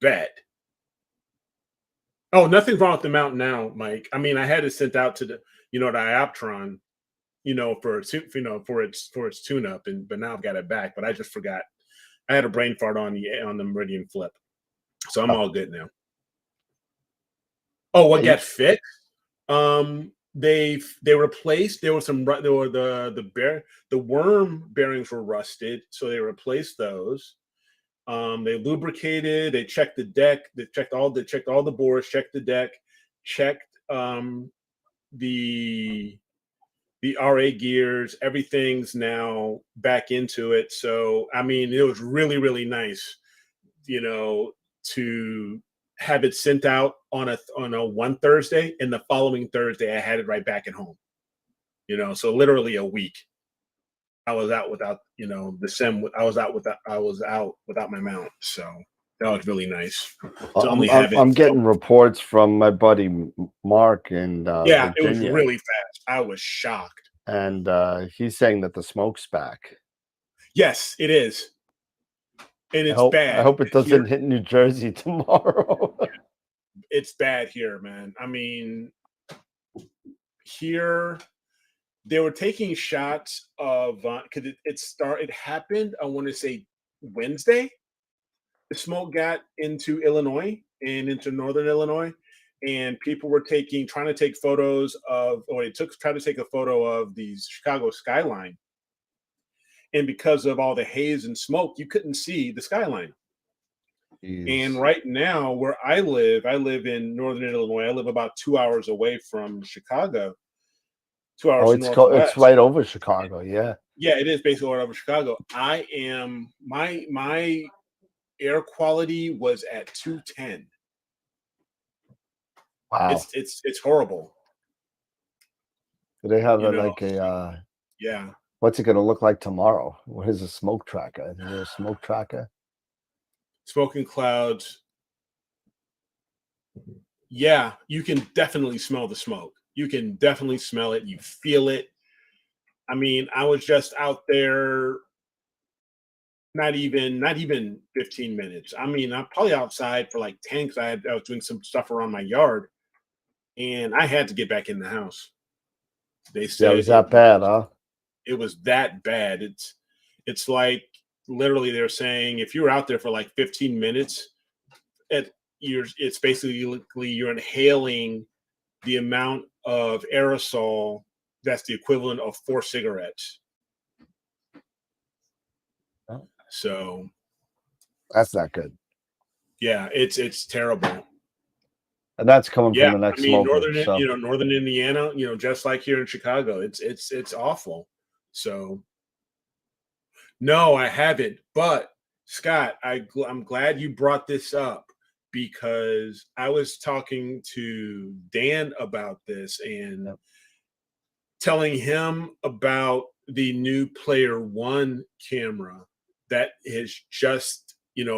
bet. Oh, nothing's wrong with the mount now, Mike. I mean, I had it sent out to the Dioptron, for its tune-up, but now I've got it back. But I just forgot. I had a brain fart on the Meridian flip, so I'm all good now. Oh, what got fixed? They replaced. The worm bearings were rusted, so they replaced those. They lubricated. They checked the deck. They checked all the bores. Checked the deck. Checked the RA gears. Everything's now back into it. So I mean, it was really, really nice, to have it sent out on a one Thursday, and the following Thursday I had it right back at home. So literally a week. I was out without, I was out without my mount. So that was really nice. I'm getting reports from my buddy Mark and yeah, Virginia. It was really fast. I was shocked. And he's saying that the smoke's back. Yes, it is. And it's bad. I hope it doesn't hit New Jersey tomorrow. It's bad here, man. I mean, here they were taking shots of because it happened, I want to say Wednesday. The smoke got into Illinois and into northern Illinois, and people were trying to take photos of, or tried to take a photo of the Chicago skyline. And because of all the haze and smoke, you couldn't see the skyline. Jeez. And right now, where I live in northern Illinois. I live about 2 hours away from Chicago. 2 hours northwest. It's right over Chicago, yeah. Yeah, it is basically right over Chicago. I am my air quality was at 210. Wow. It's horrible. Do they have You a, know, like a yeah. what's it going to look like tomorrow? What is a smoke tracker? Is there a smoke tracker? Smoking clouds. Yeah, you can definitely smell the smoke. You can definitely smell it. You feel it. I mean, I was just out there not even 15 minutes. I mean, I'm probably outside for like 10 because I was doing some stuff around my yard and I had to get back in the house. They Yeah, said it was that bad, huh? it was that bad. It's like literally they're saying if you're out there for like 15 minutes, it's basically you're inhaling the amount of aerosol that's the equivalent of 4 cigarettes. Oh. So That's not good. yeah, it's terrible. And that's coming Yeah, from an I mean ex-smoker. So northern Indiana, just like here in Chicago, it's awful. So no, I haven't. But Scott, I'm glad you brought this up because I was talking to Dan about this and Yep. telling him about the new Player One camera that has just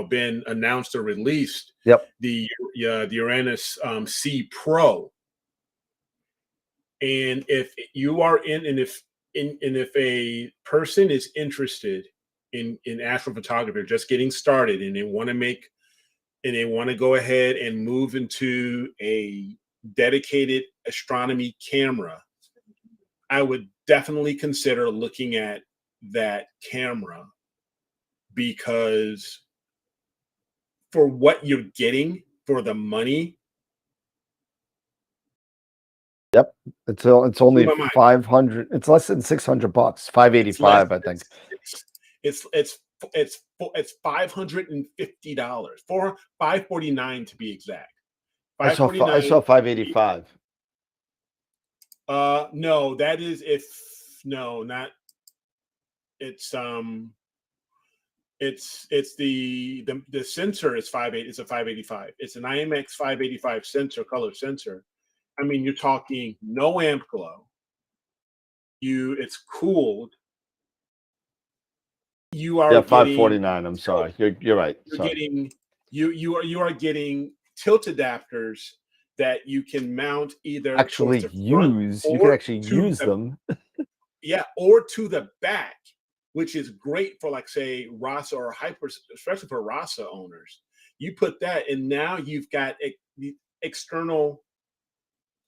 been announced or released. yep. The Uranus C Pro. And if you are if a person is interested in astrophotography, just getting started, and they want to go ahead and move into a dedicated astronomy camera, I would definitely consider looking at that camera because for what you're getting for the money. Yep. It's only Who am I? 500. It's less than $600. It's 585, I think. It's $550 for $549 to be exact. I saw 585. No, that is not. It's the sensor is 58. It's a 585. It's an IMX 585 sensor, color sensor. I mean, you're talking no amp glow. It's cooled. You are Yeah, getting 549. I'm sorry. You're right. you're Sorry. getting you are getting tilt adapters that you can mount either towards the front You can or actually to use the, them. or to the back, which is great for like say Rasa or Hyper, especially for Rasa owners. You put that and now you've got the external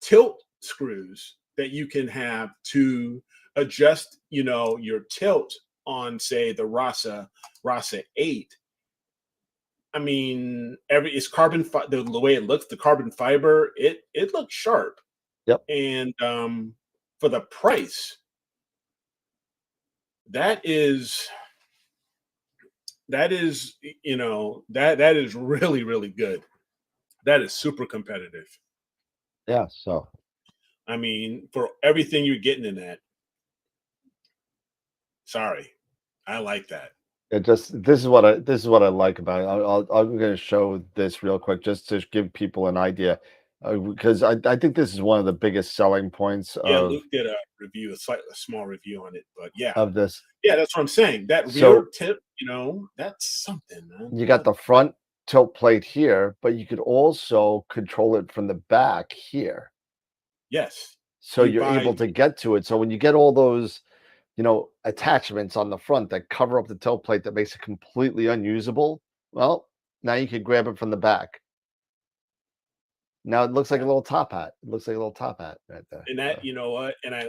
tilt screws that you can have to adjust your tilt on say the Rasa 8. I mean, it's carbon the way it looks, the carbon fiber, it looks sharp. Yep. And for the price, that is that is really, really good. That is super competitive. Yeah. So I mean, for everything you're getting in that. Sorry. I like that. this is what I like about it. I'm going to show this real quick just to give people an idea, because I think this is one of the biggest selling points Yeah, of Luke did a review, a small review on it, but yeah. of this. Yeah, that's what I'm saying. That So rear tip, that's something, man. you got the front tilt plate here, but you could also control it from the back here. Yes. So You you're buy able to get to it. So when you get all those, attachments on the front that cover up the tilt plate that makes it completely unusable, well, now you can grab it from the back. Now it looks like a little top hat. It looks like a little top hat right there. and that, you know what? And I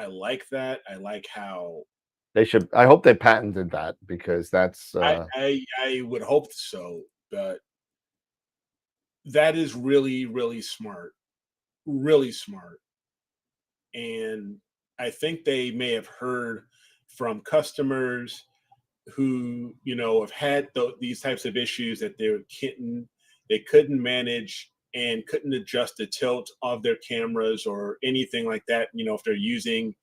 like that. I like how They should. I hope they patented that because that's. I would hope so, but that is really, really smart. Really smart. And I think they may have heard from customers who have had these types of issues that they couldn't manage and couldn't adjust the tilt of their cameras or anything like that. If they're using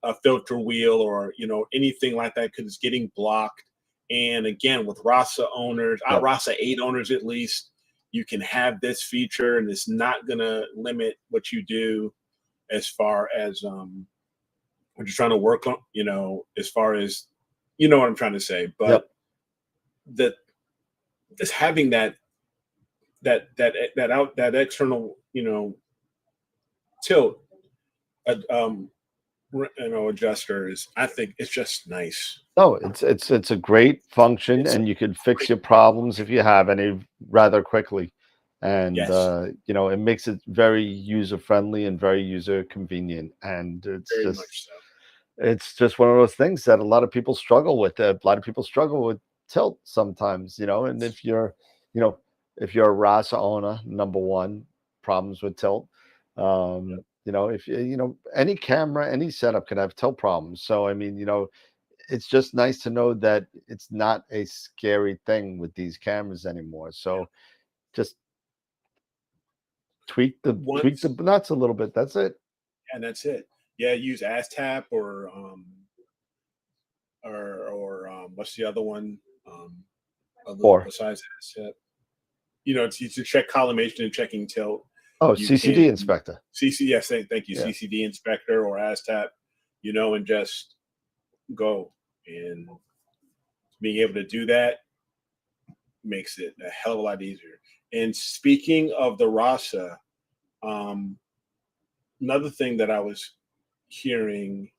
a filter wheel or anything like that, because it's getting blocked. And again, with Rasa owners, Yep. Rasa 8 owners at least, you can have this feature, and it's not gonna limit what you do as far as what you're trying to work on, as far as what I'm trying to say. Yep. But that just having that external, tilt, adjuster is, I think it's just nice. No, it's a great function, and you could fix your problems if you have any rather quickly. And Yes. it makes it very user friendly and very user convenient. And Very much so. it's just one of those things that a lot of people struggle with. A lot of people struggle with tilt sometimes, and if you're, if you're a Rasa owner, number one, problems with tilt. If any camera, any setup can have tilt problems. So I mean, it's just nice to know that it's not a scary thing with these cameras anymore. So just tweak the nuts a little bit. That's it. And that's it. Yeah, use ASTAP or what's the other one? Besides ASTAP. To check collimation and checking tilt. Oh, CCD inspector. Yes, thank you. Yeah. CCD inspector or ASTAP, and just go. And being able to do that makes it a hell of a lot easier. And speaking of the Rasa, another thing that I was hearing,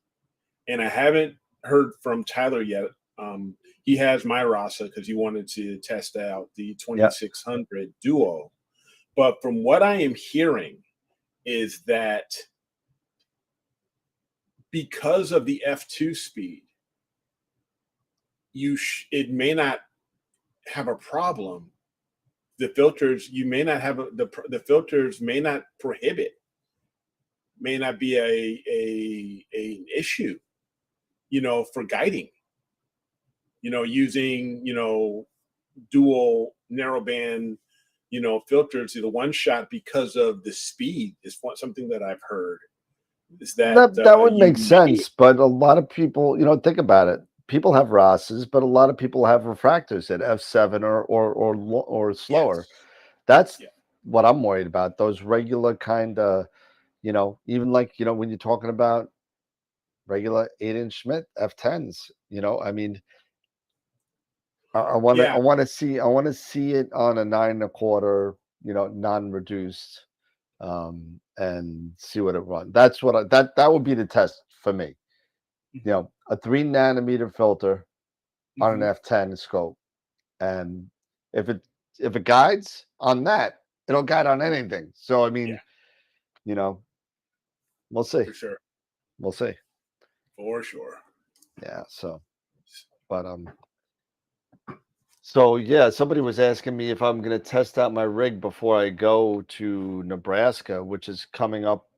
and I haven't heard from Tyler yet. He has my Rasa because he wanted to test out the 2600 Duo. But from what I am hearing is that because of the f2 speed, it may not have a problem. The filters, you may not have the filters may not prohibit, may not be an issue, for guiding, using, dual narrowband, filters to the one shot because of the speed is something that I've heard. Is that would make sense, but a lot of people, think about it. People have Rasas, but a lot of people have refractors at f7 or slower. Yes. That's what I'm worried about. Those regular kind of, even like, when you're talking about regular 8-inch Schmidt f10s, I mean, I want to see it on a 9 1/4, non-reduced, and see what it runs. That's what that would be the test for me. A 3 nanometer filter on an f10 scope, and if it guides on that, it'll guide on anything. So I mean, we'll see. For sure. We'll see. For sure. Yeah. So, but So yeah, somebody was asking me if I'm going to test out my rig before I go to Nebraska, which is coming up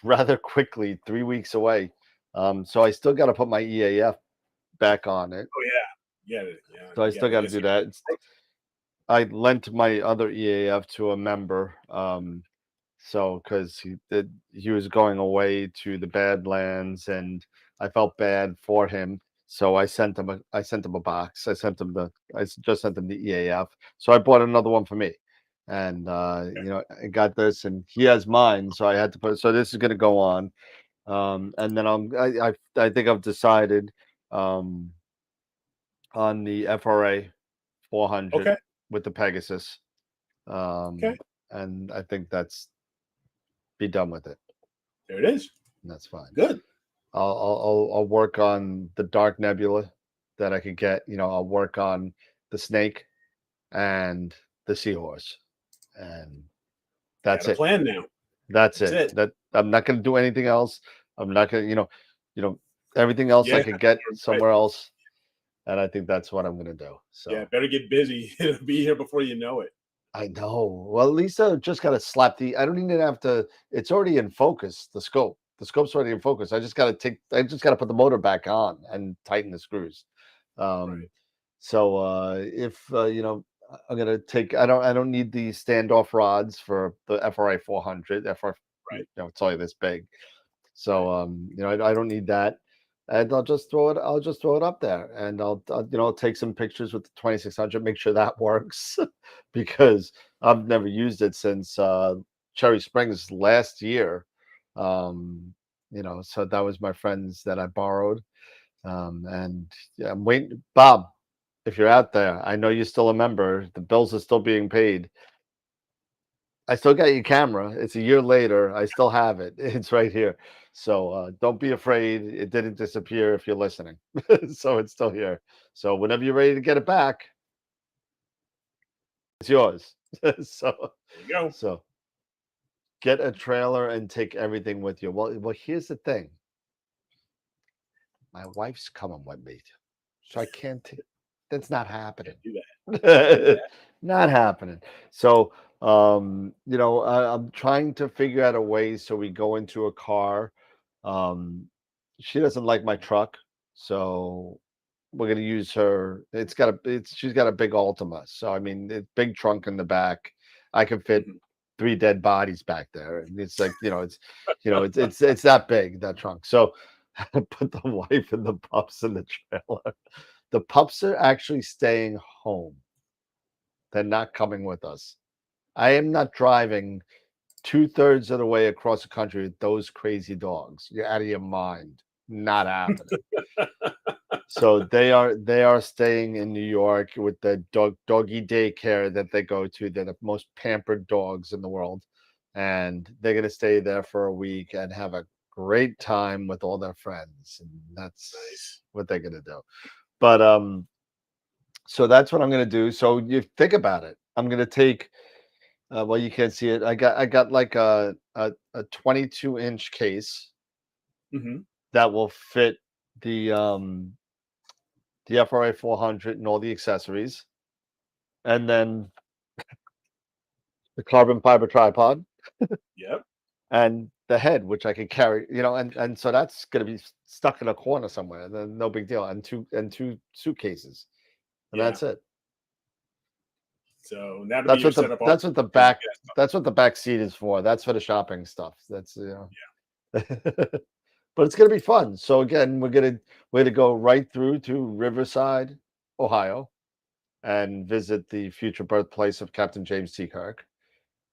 rather quickly, 3 weeks away. So I still got to put my EAF back on it. Oh yeah. So I still got to do that. I lent my other EAF to a member. So because he was going away to the Badlands, and I felt bad for him. So I sent him a box. I just sent him the EAF. So I bought another one for me, and I got this, and he has mine. So I had to put. So this is going to go on, and then I think I've decided on the FRA 400 with the Pegasus, and I think that's be done with it. There it is. And that's fine. Good. I'll work on the Dark Nebula that I could get. I'll work on the Snake and the Seahorse, and that's it. Plan now. That's it. That I'm not going to do anything else. I'm not going to, everything else I could get somewhere else, and I think that's what I'm going to do. So better get busy. It'll be here before you know it. I know. Well, Lisa just got to slap I don't even have to. It's already in focus. The scope's already in focus. I just got to put the motor back on and tighten the screws. So if I'm gonna take. I don't need the standoff rods for the FRA 400. It's only this big. So I don't need that. and I'll just throw it. I'll just throw it up there, and I'll take some pictures with the 2600. Make sure that works, because I've never used it since Cherry Springs last year. So that was my friends that I borrowed. And yeah, I'm waiting, Bob. If you're out there, I know you're still a member. The bills are still being paid. I still got your camera. It's a year later. I still have it. It's right here. So don't be afraid. It didn't disappear if you're listening. So it's still here. So whenever you're ready to get it back, it's yours. So There you go. so get a trailer and take everything with you. Well, here's the thing. My wife's coming with me, so I can't take. That's not happening. Do that. Not happening. So, I'm trying to figure out a way so we go into a car. She doesn't like my truck, so we're gonna use her. She's got a big Altima, so I mean, it's big trunk in the back. I can fit Mhm. 3 dead bodies back there, and it's like it's that big, that trunk. So I put the wife and the pups in the trailer. The pups are actually staying home. They're not coming with us. I am not driving 2/3 of the way across the country with those crazy dogs. You're out of your mind. Not happening. So they are staying in New York with the doggy daycare that they go to. They're the most pampered dogs in the world, and they're gonna stay there for a week and have a great time with all their friends, and that's Nice. what they're gonna do. But so that's what I'm gonna do. So you think about it. I'm gonna take. Well, you can't see it. I got like a 22-inch case Hmm. that will fit the FRA 400 and all the accessories, and then the carbon fiber tripod Yep. and the head, which I could carry. And so that's gonna be stuck in a corner somewhere. Then no big deal. And two suitcases, and Yeah. that's it. So that'll be That's your what the setup. that's what the Because you back guys. that's what the back seat is for. That's for the shopping stuff. But it's gonna be fun. So again, we're gonna go right through to Riverside, Ohio, and visit the future birthplace of Captain James T. Kirk.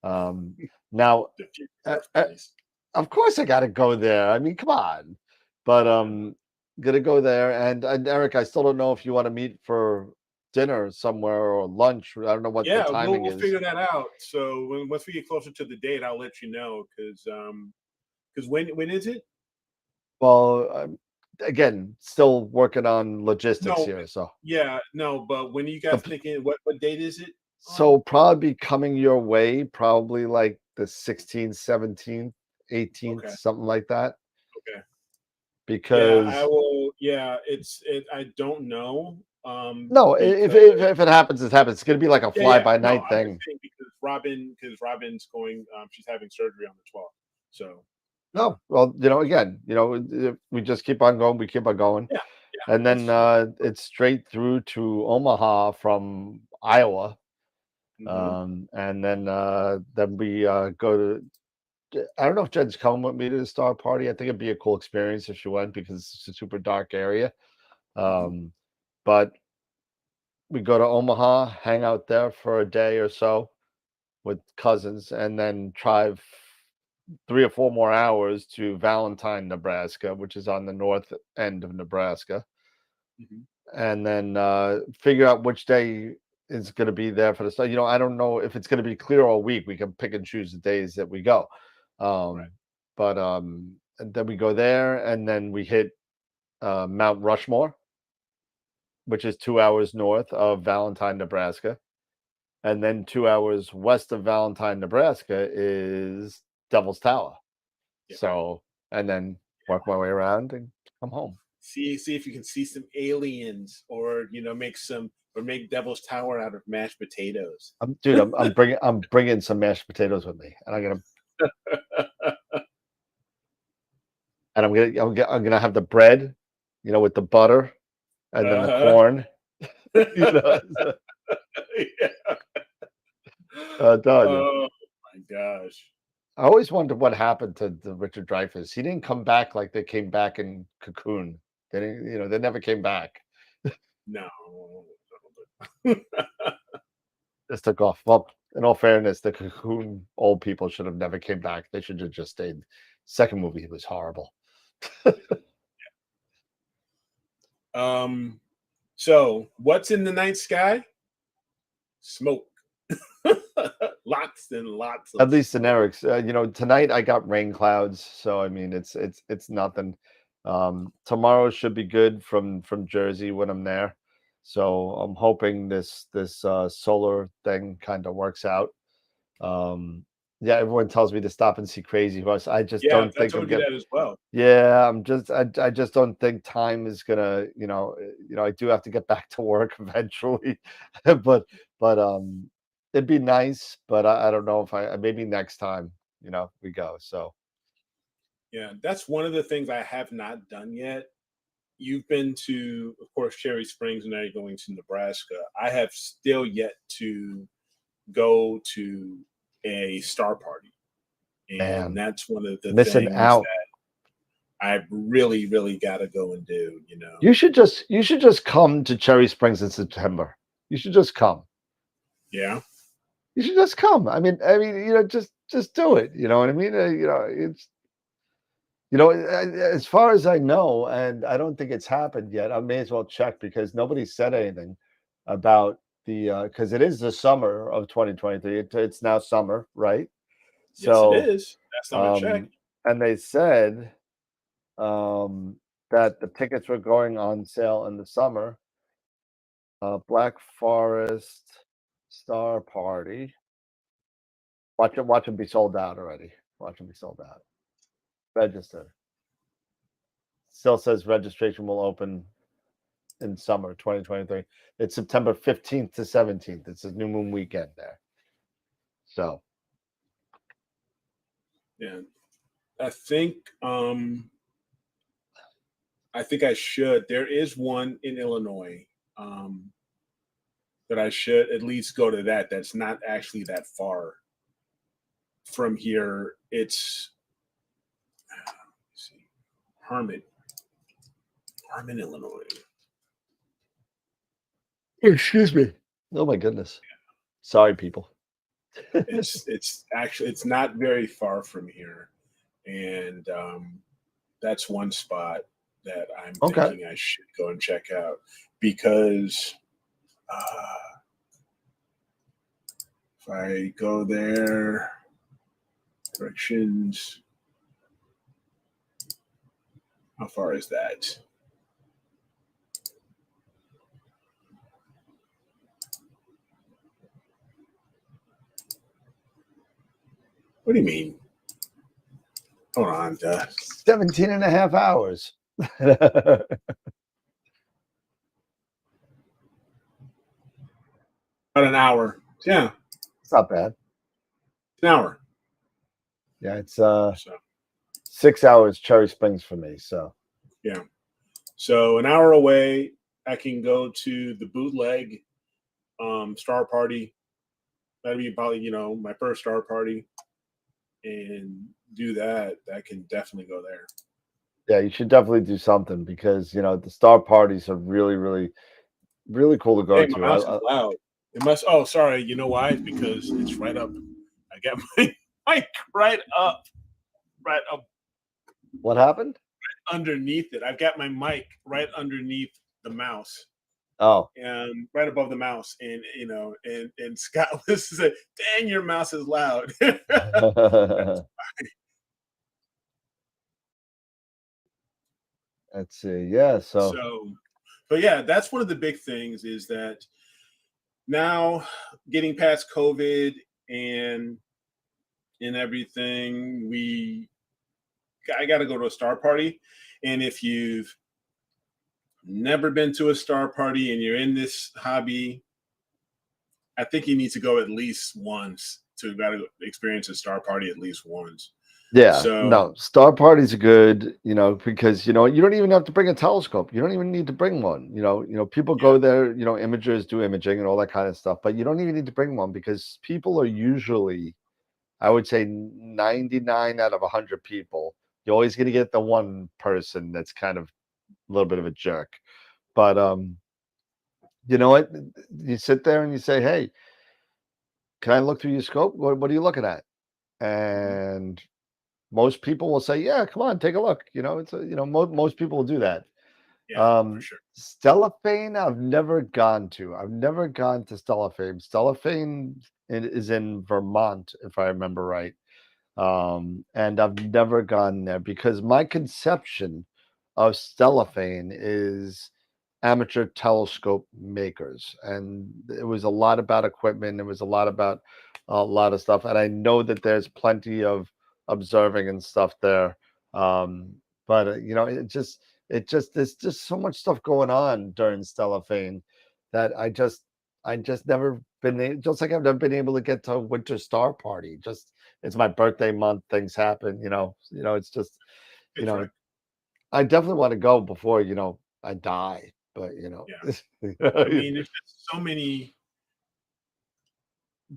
Um, now, The future uh, uh, birthplace. of course, I got to go there. I mean, come on. But gonna go there, and Eric, I still don't know if you want to meet for dinner somewhere or lunch. I don't know what the Yeah, we'll timing we'll is. figure that out. So once we get closer to the date, I'll let you know. Because when is it? Well, again, still working on logistics No, here. So, yeah, no, but when are you guys the, thinking? What date is it on? so probably be coming your way, probably like the 16th, 17th, 18th, Okay, something like that. okay. Yeah, I Because will. Yeah, I don't know. no, Because if it happens, it happens. It's gonna be like a yeah, yeah. fly by No, night I'm just thing. saying because Robin's going. She's having surgery on the 12th. So No, well, again, we just keep on going. We keep on going, yeah, yeah, and then that's it's straight through to Omaha from Iowa, hmm and then we go to. I don't know if Jen's coming with me to the Star Party. I think it'd be a cool experience if she went because it's a super dark area. hmm Um, but we go to Omaha, hang out there for a day or so with cousins, and then drive 3 or 4 more hours to Valentine, Nebraska, which is on the north end of Nebraska, hmm and then figure out which day is going to be there for the stuff. I don't know if it's going to be clear all week. We can pick and choose the days that we go. right. But and then we go there, and then we hit Mount Rushmore, which is 2 hours north of Valentine, Nebraska. And then 2 hours west of Valentine, Nebraska is Devil's Tower. Yeah. So, and then work my way around and come home. See if you can see some aliens, or make Devil's Tower out of mashed potatoes. Dude, I'm bringing some mashed potatoes with me, and I'm gonna have the bread, with the butter, and then the Uh-huh. corn. You know, Yeah. done. Oh my gosh. I always wondered what happened to the Richard Dreyfuss. He didn't come back like they came back in Cocoon. They didn't, you know, they never came back. No. Just took off. Well, in all fairness, the Cocoon old people should have never came back. They should have just stayed. Second movie was horrible. So what's in the night sky? Smoke. Lots and lots of At least in smoke. Eric's. You know, tonight I got rain clouds, so I mean it's nothing. Tomorrow should be good from Jersey when I'm there. So I'm hoping this solar thing kind of works out. Yeah, everyone tells me to stop and see Crazy Horse. I just Yeah, don't I think told I'm you getting. that as well. Yeah, I just don't think time is gonna, I do have to get back to work eventually. but it'd be nice, but I don't know if maybe next time, we go. So Yeah, that's one of the things I have not done yet. You've been to, of course, Cherry Springs, and now you're going to Nebraska. I have still yet to go to a star party. And man, that's one of the missing things out. that I really, really got to go and do, You should just come to Cherry Springs in September. You should just come. Yeah. You should just come. I mean, just do it. You know what I mean? It's, as far as I know, and I don't think it's happened yet. I may as well check because nobody said anything about because it is the summer of 2023. It's now summer, right? Yes, So, it is. Last time I checked. and they said that the tickets were going on sale in the summer. Black Forest Star Party. Watch them be sold out already. Watch them be sold out. Register. Still says registration will open in summer 2023. It's September 15th to 17th. It's a new moon weekend there. So Yeah. I think I should. There is one in Illinois that I should at least go to that. That's not actually that far from here. It's let's see, Harmon, Illinois. excuse me. Oh my goodness. Sorry, people. It's actually it's not very far from here, and that's one spot that I'm thinking I should go and check out because if I go there, directions. How far is that? What do you mean? Hold on, 17 and a half hours. About an hour. Yeah. It's not bad. An hour. Yeah, it's 6 hours Cherry Springs for me. So yeah. So an hour away, I can go to the bootleg star party. That'd be probably, my first star party. And do that. I can definitely go there. yeah, you should definitely do something because the star parties are really, really, really cool to go Hey, to. my mouse is loud. It must. Oh, sorry. You know why? It's because it's right up. I got my mic right up. What happened? Right underneath it. I've got my mic right underneath the mouse. Oh, And right above the mouse, and and Scott was said, "Dang, your mouse is loud." Let's see. Yeah. So, but yeah, that's one of the big things is that now getting past COVID and everything, I got to go to a star party, and if you've never been to a star party and you're in this hobby, I think you need to go at least once to experience a star party at least once. yeah, no, star parties are good, because you don't even have to bring a telescope. You don't even need to bring one. People go there, imagers do imaging and all that kind of stuff, but you don't even need to bring one because people are usually, I would say 99 out of 100 people, you're always going to get the one person that's kind of little bit of a jerk. But you know what? You sit there and you say, "Hey, can I look through your scope? What are you looking at?" And most people will say, "Yeah, come on, take a look." You know, it's most people will do that. Yeah, for sure. Stellafane, I've never gone to. I've never gone to Stellafane. Stellafane is in Vermont, if I remember right. And I've never gone there because my conception of Stellafane is amateur telescope makers, and it was a lot about equipment. It was a lot about a lot of stuff, and I know that there's plenty of observing and stuff there. But you know, there's just so much stuff going on during Stellafane that I just never just like I've never been able to get to Winter Star Party. Just it's my birthday month, things happen, it's just, you It's know, right. I definitely want to go before, I die, but Yeah. I mean, there's just so many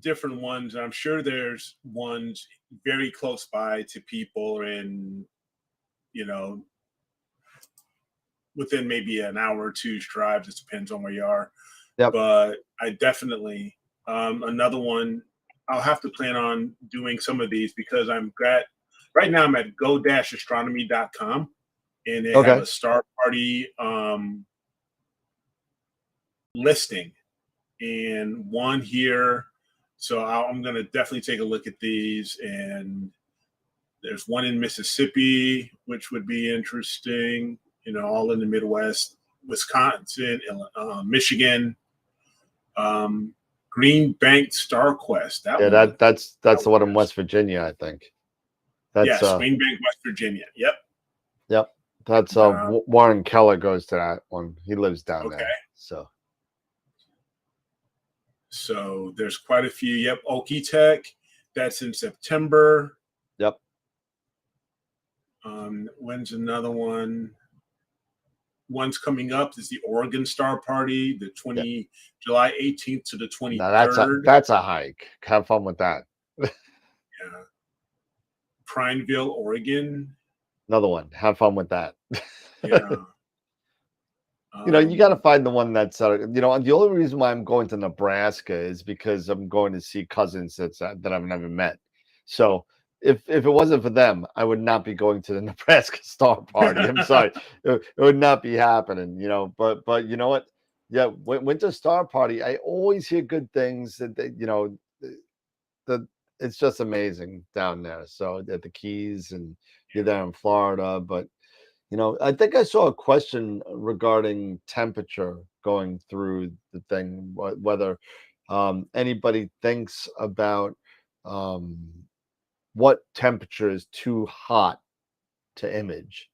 different ones. I'm sure there's ones very close by to people and, you know, within maybe an hour or two's drive. Just depends on where you are. Yep. But I definitely, another one, I'll have to plan on doing some of these because right now I'm at go-astronomy.com and they have Okay. a star party listing and one here. So I'm going to definitely take a look at these. And there's one in Mississippi, which would be interesting, all in the Midwest, Wisconsin, Michigan, Green Bank Star Quest. That Yeah, one. that's the one in West Virginia, I think. That's Yes, Green Bank, West Virginia. Yep. Yep. That's Warren Keller goes to that one. He lives down there. So there's quite a few. Yep, Okie-Tech. That's in September. Yep. When's another one? One's coming up is the Oregon Star Party, July 18th to the 23rd. Now that's a hike. Have fun with that. Yeah. Prineville, Oregon. Another one. Have fun with that. Yeah. You got to find the one that's, the only reason why I'm going to Nebraska is because I'm going to see cousins that I've never met. So if it wasn't for them, I would not be going to the Nebraska Star Party. I'm sorry. It would not be happening, but you know what? Yeah. Winter Star Party, I always hear good things that it's just amazing down there. So at the Keys and you're there in Florida, but I think I saw a question regarding temperature going through the thing, whether anybody thinks about what temperature is too hot to image.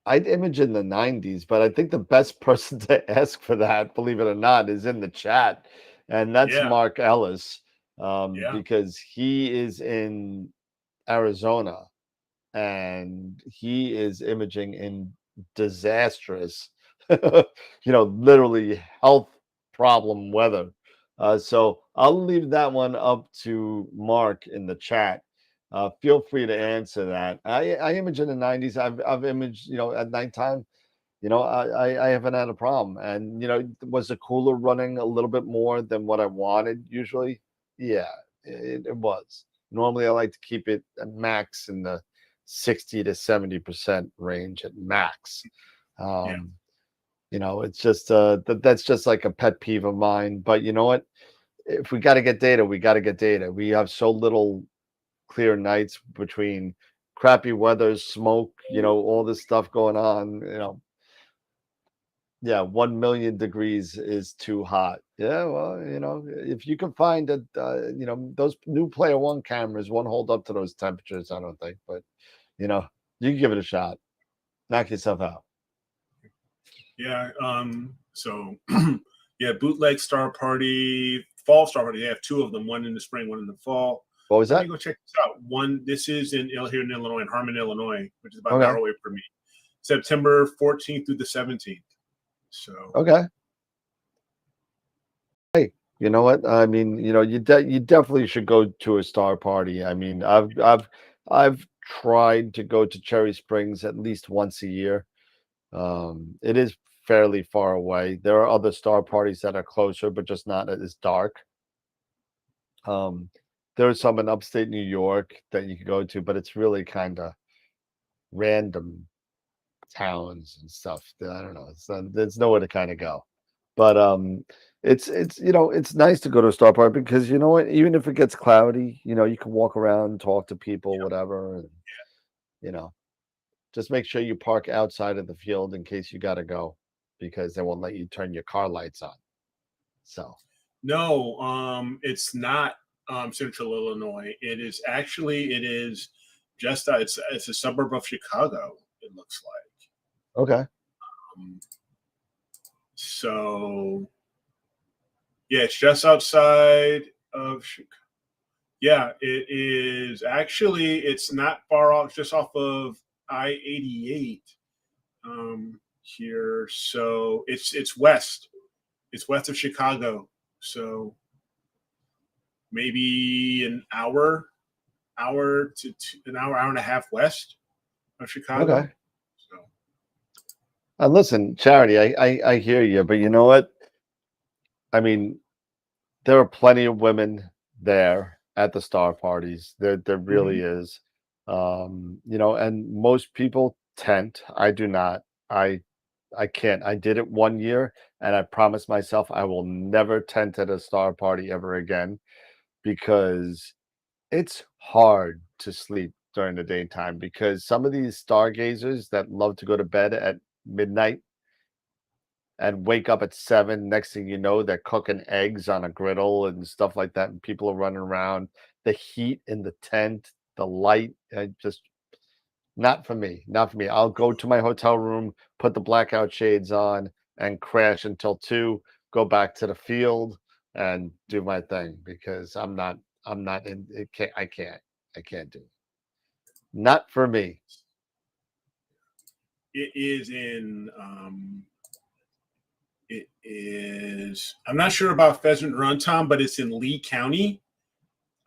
I'd image in the 90s, but I think the best person to ask for that, believe it or not, is in the chat. And that's Mark Ellis, because he is in Arizona. And he is imaging in disastrous, literally health problem weather. So I'll leave that one up to Mark in the chat. Feel free to answer that. I image in the 90s. I've imaged, at nighttime. I haven't had a problem. And was the cooler running a little bit more than what I wanted usually? Yeah, it was. Normally I like to keep it at max in the 60 to 70% range at max. It's just that's just like a pet peeve of mine. But you know what? If we got to get data, we got to get data. We have so little clear nights between crappy weather, smoke, all this stuff going on. 1 million degrees is too hot. Yeah, well, if you can find it, those new Player One cameras won't hold up to those temperatures, I don't think. But you can give it a shot. Knock yourself out. Yeah. So Bootleg Star Party, Fall Star Party. They have two of them, one in the spring, one in the fall. What was that? Let me go check this out. This is here in Illinois, in Harmon, Illinois, which is about an hour away from me. September 14th through the 17th. So okay. Hey, you know what? I mean, you definitely should go to a star party. I mean, I've tried to go to Cherry Springs at least once a year. It is fairly far away. There are other star parties that are closer, but just not as dark. There are some in upstate New York that you can go to, but it's really kind of random towns and stuff. I don't know. There's nowhere to kind of go. But it's it's nice to go to a star party because you know what, even if it gets cloudy, you can walk around, talk to people, whatever, and just make sure you park outside of the field in case you got to go, because they won't let you turn your car lights on. So no, it's not Central Illinois. It is just it's a suburb of Chicago. It looks like. okay. So yeah, it's just outside of Chicago. Yeah, it is actually. It's not far off. Just off of I-88 here. So it's west. It's west of Chicago. So maybe an hour to an hour and a half west of Chicago. Okay. And listen, Charity, I hear you, but you know what? I mean, there are plenty of women there at the star parties. There really is. And most people tent. I do not. I can't. I did it one year, and I promised myself I will never tent at a star party ever again, because it's hard to sleep during the daytime, because some of these stargazers that love to go to bed at midnight and wake up at 7, next thing you know, they're cooking eggs on a griddle and stuff like that, and people are running around. The heat in the tent, the light, just not for me. Not for me. I'll go to my hotel room, put the blackout shades on, and crash until 2, go back to the field and do my thing, because I'm not in it. I can't do it. Not for me. It is in it is, I'm not sure about Pheasant Run, Tom, but it's in Lee County.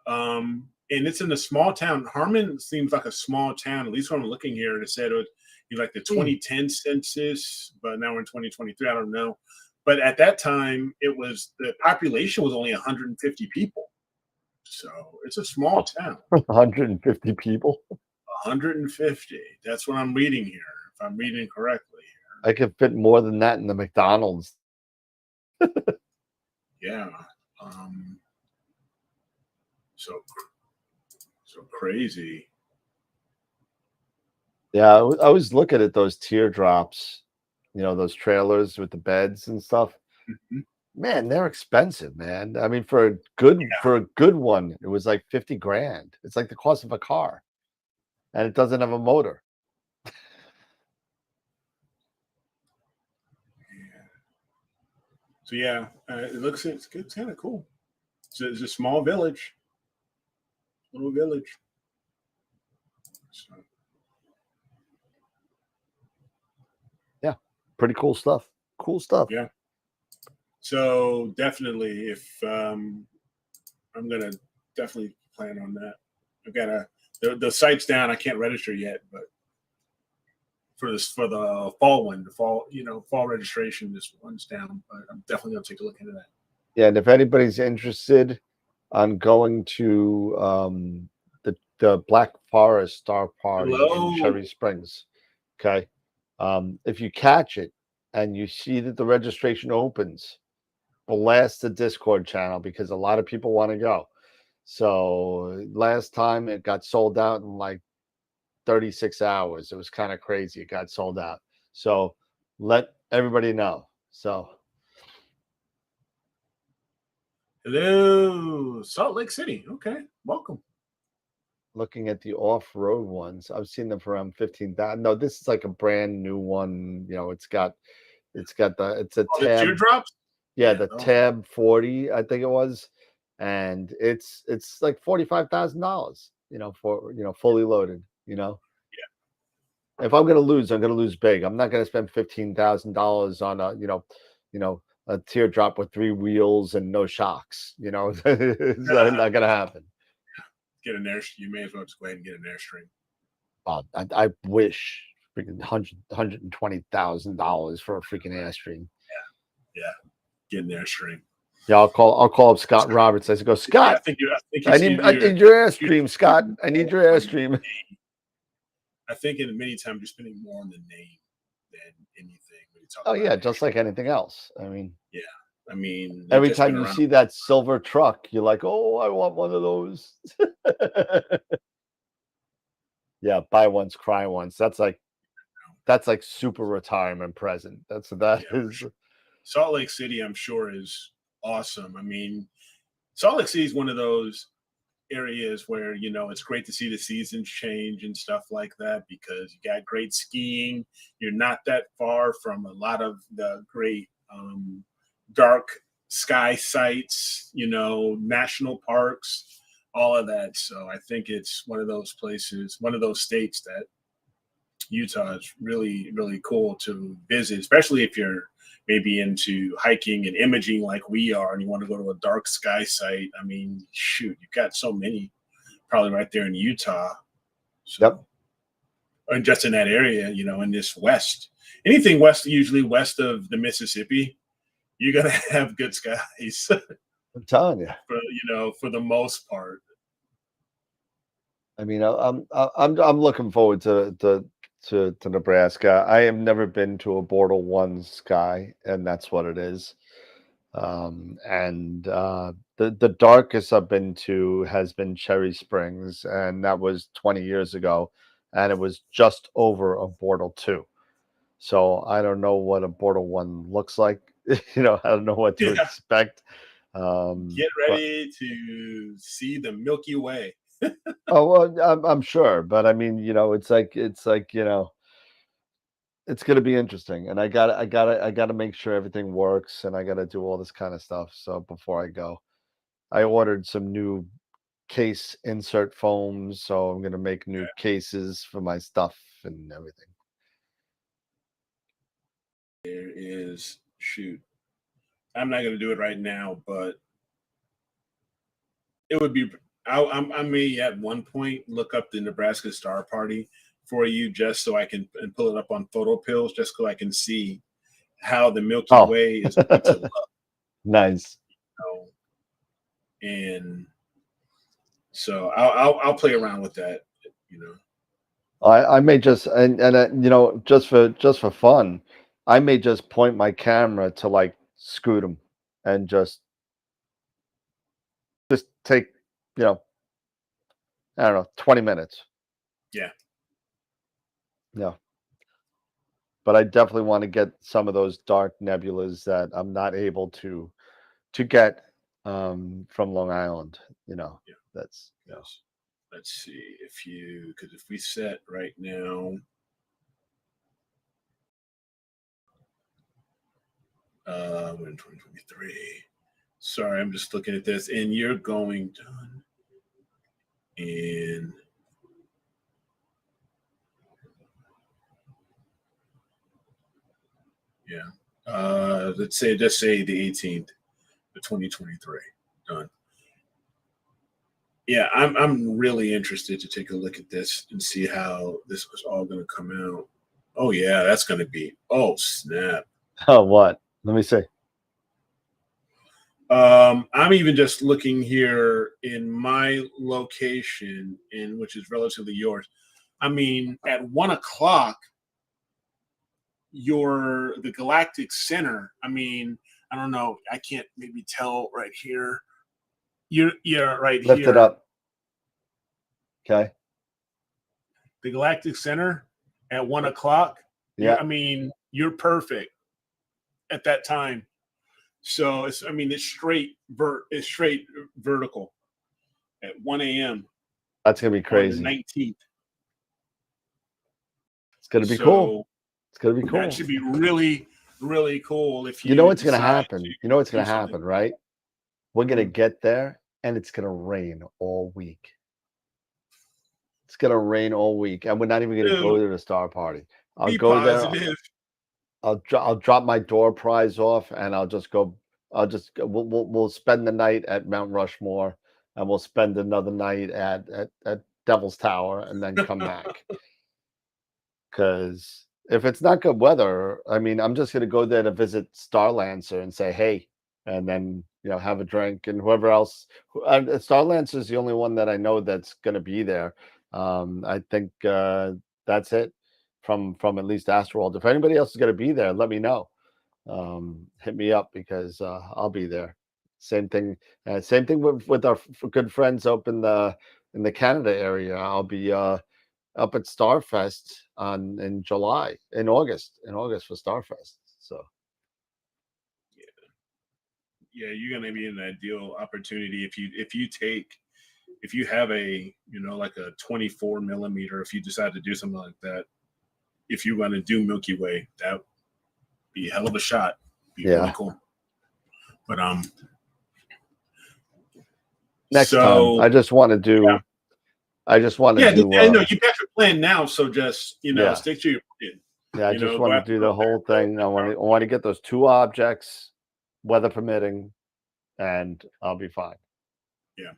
And it's in a small town. Harmon seems like a small town, at least when I'm looking here. It said it was like the 2010 census, but now we're in 2023. I don't know. But at that time, the population was only 150 people. So it's a small town. 150 people? 150. That's what I'm reading here, if I'm reading correctly. I could fit more than that in the McDonald's. Yeah. So crazy. Yeah, I was looking at those teardrops, those trailers with the beds and stuff. Man, they're expensive, man. I mean, for a good one, it was like 50 grand. It's like the cost of a car, and it doesn't have a motor. So yeah, it's kind of cool. It's a small village, little village. So. Yeah, pretty cool stuff. Cool stuff. Yeah. So definitely, if I'm gonna definitely plan on that. I've got the site's down. I can't register yet, but for the fall one, fall registration, this one's down. But I'm definitely gonna take a look into that. Yeah, and if anybody's interested on going to the Black Forest Star Party in Cherry Springs, okay, if you catch it and you see that the registration opens, blast the Discord channel, because a lot of people want to go. So last time it got sold out in like 36 hours. It was kind of crazy. It got sold out. So let everybody know. So hello, Salt Lake City. Okay, welcome. Looking at the off-road ones, I've seen them for around 15,000. No, this is like a brand new one. It's a tab. The teardrops. Yeah, the Tab 40, I think it was, and it's like $45,000. For fully loaded. Yeah. If I'm gonna lose, I'm gonna lose big. I'm not gonna spend $15,000 on a teardrop with 3 wheels and no shocks. It's not gonna happen. Get an air. You may as well just go ahead and get an Airstream. I wish freaking $120,000 for a freaking Airstream. Yeah, getting their stream. Yeah, I'll call up Scott Roberts. I said, go, Scott. Yeah, I think I need your Airstream, Scott. I need your Airstream. I think in many times you're spending more on the name than anything when you talk Oh about yeah, it. just like anything else. I mean, Yeah. I mean, every time you see that silver truck, you're like, oh, I want one of those. Yeah, buy once, cry once. That's like super retirement present. That is. Sure. Salt Lake City, I'm sure, is awesome. I mean, Salt Lake City is one of those areas where, you know, it's great to see the seasons change and stuff like that, because you got great skiing. You're not that far from a lot of the great dark sky sites, you know, national parks, all of that. So I think it's one of those places, one of those states that Utah is really, really cool to visit, especially if you're maybe into hiking and imaging like we are and you want to go to a dark sky site. I mean, shoot, you've got so many probably right there in Utah. So, yep. And just in that area, you know, in this west, anything west, usually west of the Mississippi, you're going to have good skies. I'm telling you. You know, for the most part. I mean, I'm looking forward to Nebraska. I have never been to a Bortle 1 sky, and that's what it is. The darkest I've been to has been Cherry Springs, and that was 20 years ago, and it was just over a Bortle 2. So I don't know what a Bortle 1 looks like. You know, I don't know what to expect. Get ready to see the Milky Way. Oh well, I'm sure, but I mean, you know, it's like you know, it's gonna be interesting, and I gotta make sure everything works, and I gotta do all this kind of stuff. So before I go, I ordered some new case insert foams, so I'm gonna make new cases for my stuff and everything. There is, shoot, I'm not gonna do it right now, but it would be. I may at one point look up the Nebraska Star Party for you, just so I can and pull it up on photo pills, just so I can see how the Milky Way is going to look. Nice. You know? And so I'll play around with that. You know, I may just and you know, just for fun, I may just point my camera to like scoot them and just take, you know, I don't know, 20 minutes. Yeah. Yeah. But I definitely want to get some of those dark nebulas that I'm not able to get from Long Island. You know, yeah. that's yes. Let's see because if we set right now, we're in 2023. Sorry, I'm just looking at this, and you're going done. And yeah, let's say just say the 18th of 2023 done. Yeah, I'm really interested to take a look at this and see how this was all going to come out. Oh yeah, that's going to be, oh snap. Oh, what? Let me see. I'm even just looking here in my location, in which is relatively yours. I mean, at 1 o'clock, the galactic center. I mean, I don't know. I can't maybe tell right here. You're right here. Lift it up. Okay. The galactic center at 1 o'clock. Yeah. I mean, you're perfect at that time. So it's straight vertical at 1 a.m. That's gonna be crazy. 19th. It's gonna be cool. It's gonna be cool. That should be really, really cool. If you know what's gonna happen. You know what's gonna happen, right? We're gonna get there and it's gonna rain all week. It's gonna rain all week, and we're not even gonna go to the star party. I'll go positive. There. I'll drop my door prize off, and I'll just go. We'll spend the night at Mount Rushmore, and we'll spend another night at Devil's Tower and then come back. Because if it's not good weather, I mean, I'm just going to go there to visit Starlancer and say, hey, and then, have a drink, and whoever else. Starlancer is the only one that I know that's going to be there. I think that's it from at least AstroWorld. If anybody else is going to be there, let me know. Hit me up, because I'll be there. Same thing with our good friends up in the Canada area. I'll be up at Starfest in August for Starfest. So yeah, you're gonna be in an ideal opportunity if you have a like a 24 millimeter, if you decide to do something like that. If you want to do Milky Way, that would be a hell of a shot. Be really cool. But next time, I just want to do. Yeah. I just want to do. I know you got your plan now, so just stick to your plan. Yeah, I just want to do the whole thing. I want to get those 2 objects, weather permitting, and I'll be fine. Yeah.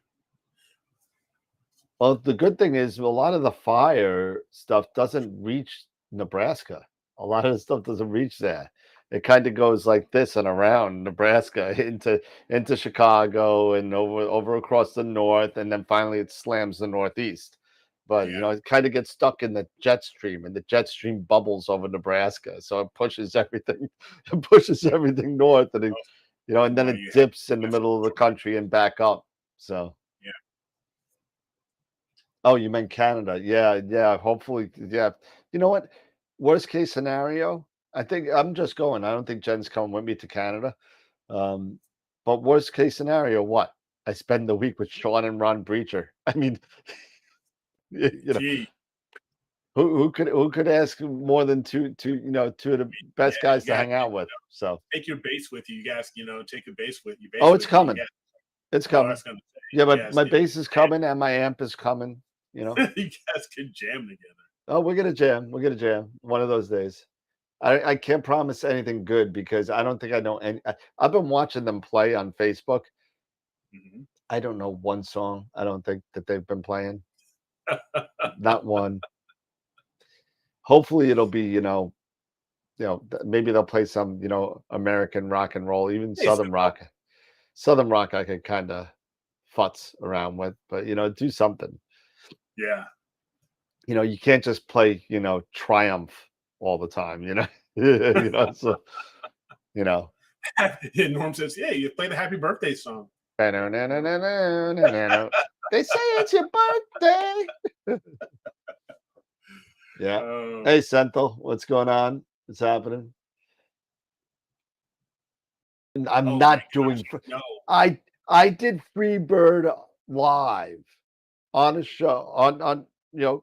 Well, the good thing is a lot of the fire stuff doesn't reach Nebraska. A lot of the stuff doesn't reach there. It kind of goes like this and around Nebraska into Chicago and over across the north, and then finally it slams the northeast. But it kind of gets stuck in the jet stream, and the jet stream bubbles over Nebraska, so it pushes everything. It pushes everything north, and and then it dips in the middle of the country and back up. So yeah. Oh, you meant Canada? Yeah. Hopefully, yeah. You know what? Worst case scenario, I think I'm just going. I don't think Jen's coming with me to Canada. But worst case scenario, what? I spend the week with Sean and Ron Breacher. I mean, who could ask more than two of the best guys to hang out with? So take your bass with you. You guys, take a bass with you. Oh, it's coming. It's coming. Yeah, but yes, my bass is coming and my amp is coming. You guys can jam together. Oh, we're gonna jam. We're gonna jam one of those days. I can't promise anything good, because I don't think I know any. I've been watching them play on Facebook. Mm-hmm. I don't know one song. I don't think that they've been playing. Not one. Hopefully it'll be, maybe they'll play some, American rock and roll, even Southern rock. Southern rock I could kind of futz around with, but do something. Yeah. You can't just play, Triumph all the time, so, Norm says, yeah, you play the happy birthday song. They say it's your birthday. Yeah. Hey, Senthil, what's going on? What's happening? I'm not doing. No. I did Freebird live on a show on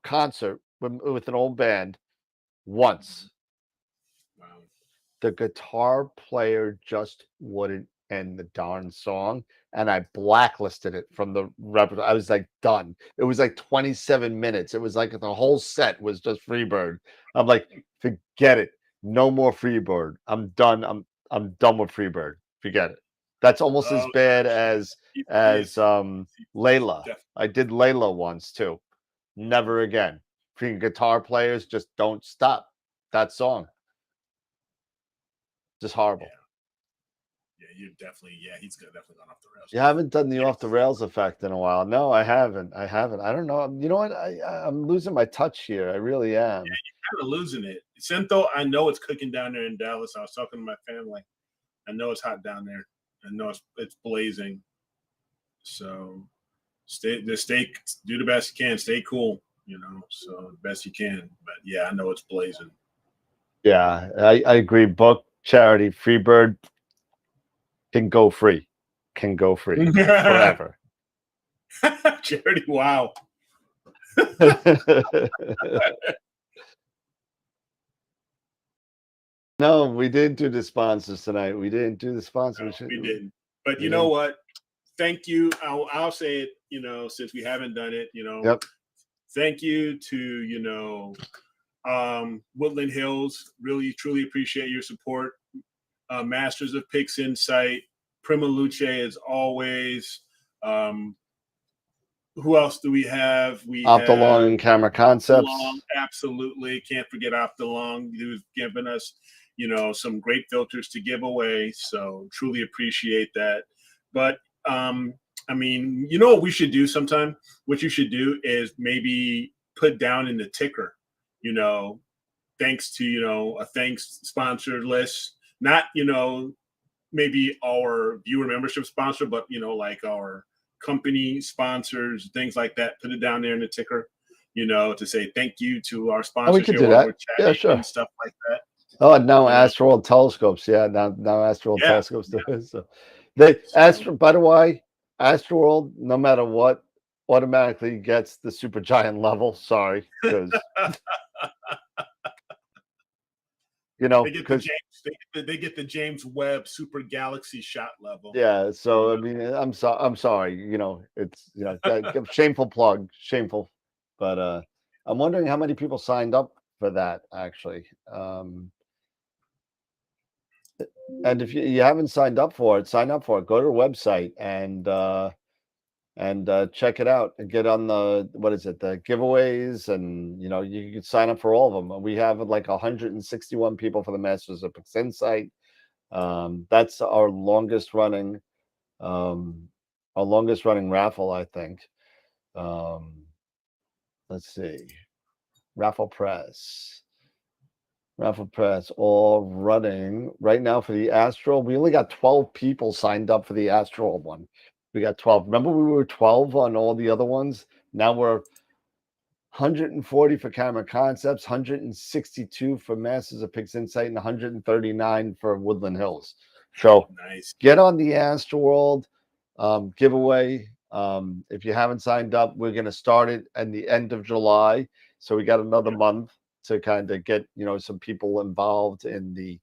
concert with an old band once. Wow. The guitar player just wouldn't end the darn song, and I blacklisted it from the repertoire. I was like, done. It was like 27 minutes. It was like the whole set was just Freebird. I'm like, forget it. No more Freebird. I'm done. I'm done with Freebird. Forget it. That's almost as bad as Layla. I did Layla once too. Never again. Freaking guitar players just don't stop that song. Just horrible. Yeah, you definitely. Yeah, he's definitely gone off the rails. You haven't done the off the rails effect in a while. No, I haven't. I don't know. You know what? I'm losing my touch here. I really am. Yeah, you're kind of losing it. Sento, I know it's cooking down there in Dallas. I was talking to my family. I know it's hot down there. I know it's blazing. So do the best you can. Stay cool. So the best you can. But yeah, I know it's blazing. Yeah, I agree. Book, charity, Freebird can go free. Can go free forever. Charity, wow. No, we didn't do the sponsors tonight. We didn't do the sponsors. No, we didn't. But you know what? Thank you. I'll say it, since we haven't done it, Yep. Thank you to, Woodland Hills. Really, truly appreciate your support. Masters of Pix Insight, Primaluce as always. Who else do we have? We Optalong and Camera Concepts. Optalong, absolutely. Can't forget Optalong, who's given us, some great filters to give away. So truly appreciate that. But I mean, you know what we should do sometime? What you should do is maybe put down in the ticker, thanks to, a thanks sponsor list. Not, maybe our viewer membership sponsor, but, like our company sponsors, things like that. Put it down there in the ticker, to say thank you to our sponsors. We could do that. Yeah, sure. And stuff like that. Oh, now AstroWorld telescopes. Yeah, now AstroWorld telescopes do it. So by the way, AstroWorld, no matter what, automatically gets the super giant level. Sorry, because they get the James Webb Super Galaxy shot level. Yeah, so I mean, I'm sorry. It's shameful plug, shameful. But I'm wondering how many people signed up for that actually. And if you haven't signed up for it, sign up for it. Go to the website and check it out and get on the the giveaways, and you can sign up for all of them. We have like 161 people for the Masters of Insight. That's our longest running raffle, I think. Let's see, raffle press all running right now for the Astro. We only got 12 people signed up for the Astro one. We got 12. Remember, we were 12 on all the other ones. Now we're 140 for Camera Concepts, 162 for Masters of Insight, and 139 for Woodland Hills. So nice. Get on the AstroWorld giveaway. If you haven't signed up, we're going to start it at the end of July. So we got another month to kind of get some people involved in the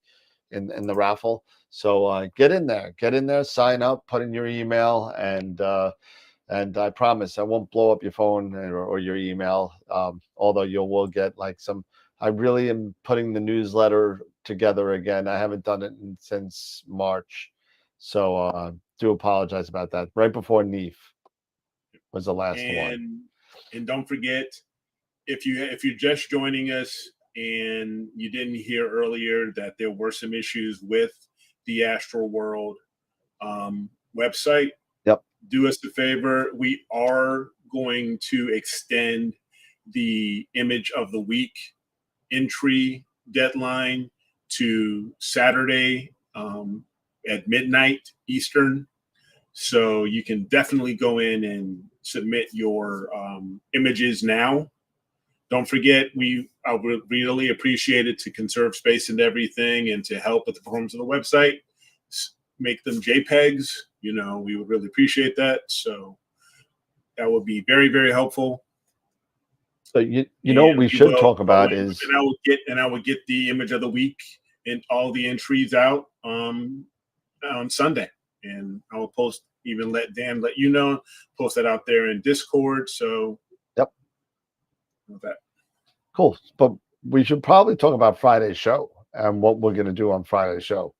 raffle. So get in there, sign up, put in your email, and I promise I won't blow up your phone or your email. Although you will get like some. I really am putting the newsletter together again. I haven't done it since March, so do apologize about that. Right before NEAF was the last one. And don't forget, if you're just joining us and you didn't hear earlier that there were some issues with the AstroWorld website, do us a favor. We are going to extend the image of the week entry deadline to Saturday at midnight Eastern. So you can definitely go in and submit your images now. Don't forget, I would really appreciate it to conserve space and everything, and to help with the performance of the website. Make them JPEGs. We would really appreciate that. So that would be very, very helpful. So what we should talk about is, and I would get the image of the week and all the entries out on Sunday, and I will post. Even let Dan let you know. Post that out there in Discord. So that. Cool. But we should probably talk about Friday's show and what we're going to do on Friday's show.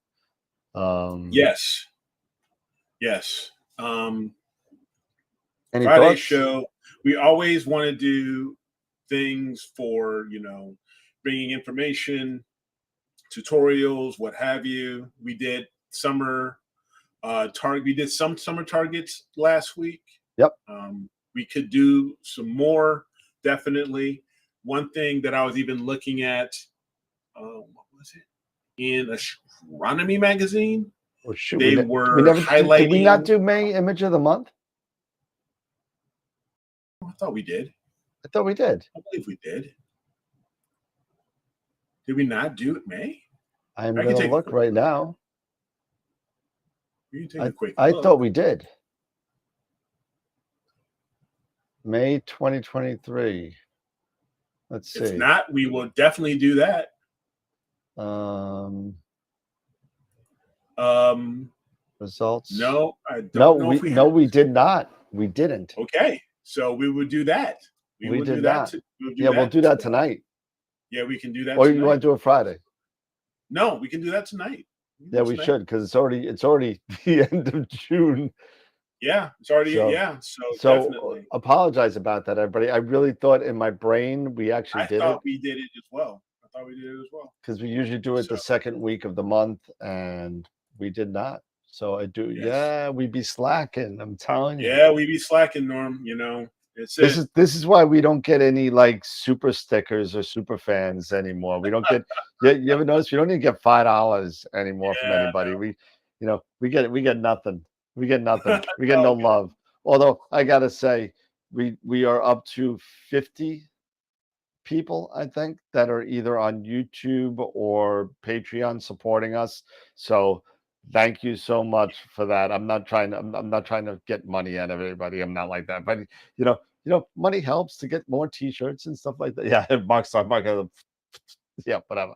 Yes. Any Friday's thoughts? show. We always want to do things for, bringing information, tutorials, what have you. We did summer we did some summer targets last week. Yep. We could do some more, definitely. One thing that I was even looking at, what was it? In Astronomy magazine. Oh, shoot. They were highlighting. Did we not do May Image of the Month? I thought we did. I thought we did. I believe we did. Did we not do it May? I'm going to look right now. You can take a quick I look. thought we did. May 2023. Let's see. If not, we will definitely do that. Results. No, I don't know if we have. We did not. We didn't. Okay, so we would do that. We did not. We'll do that tonight. Yeah, we can do that. Or tonight. You want to do it Friday? No, we can do that tonight. Yeah, we should, because it's already the end of June. Yeah, it's already So- yeah. So So definitely, apologize about that, everybody. I really thought in my brain we actually I did it thought we did it as well. I thought we did it as well. because we usually do it the So second week of the month, and we did not. So I do. yes, Yeah, we be slacking. I'm telling you. yeah, we be slacking, Norm. You know, it's This it. is why we don't get any like super stickers or super fans anymore. We don't get. You ever notice we don't even get $5 anymore from Yeah, anybody. We get nothing. We get nothing. We get no, no love. Although I gotta say, we are up to 50 people, I think, that are either on YouTube or Patreon supporting us. So thank you so much for that. I'm not trying to get money out of everybody. I'm not like that. But money helps to get more t-shirts and stuff like that. Yeah, Mark, yeah, whatever.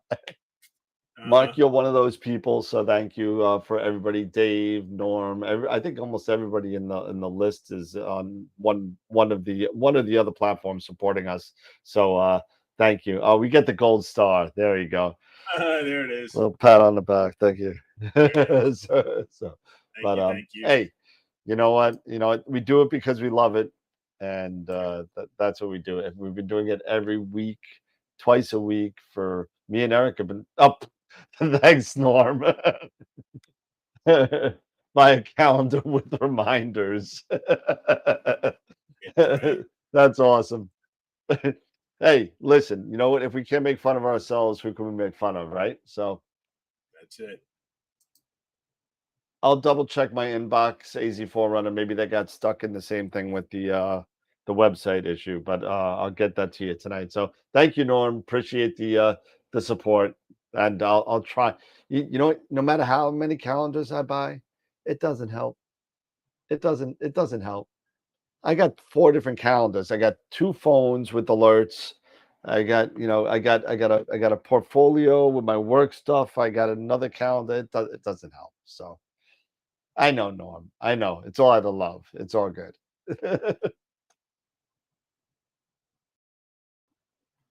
Mark, you're one of those people, so thank you for everybody. Dave, Norm, I think almost everybody in the list is on one of the other platforms supporting us. So thank you. Oh, we get the gold star. There you go. there it is. Little pat on the back. Thank you. Thank you, thank you. Hey, you know what? We do it because we love it, and that's what we do. And we've been doing it every week, twice a week for me and Eric have been up. Thanks, Norm. Buy a calendar with reminders. Right. That's awesome. Hey, listen, you know what? If we can't make fun of ourselves, who can we make fun of, right? So That's it. I'll double check my inbox, AZ4 Runner. Maybe they got stuck in the same thing with the website issue, but I'll get that to you tonight. So thank you, Norm. Appreciate the support, and I'll try. You know what? No matter how many calendars I buy, it doesn't help. It doesn't help. I got 4 different calendars. I got 2 phones with alerts. I got, I got a portfolio with my work stuff. I got another calendar. It doesn't help. So I know, Norm. I know. It's all out of love. It's all good.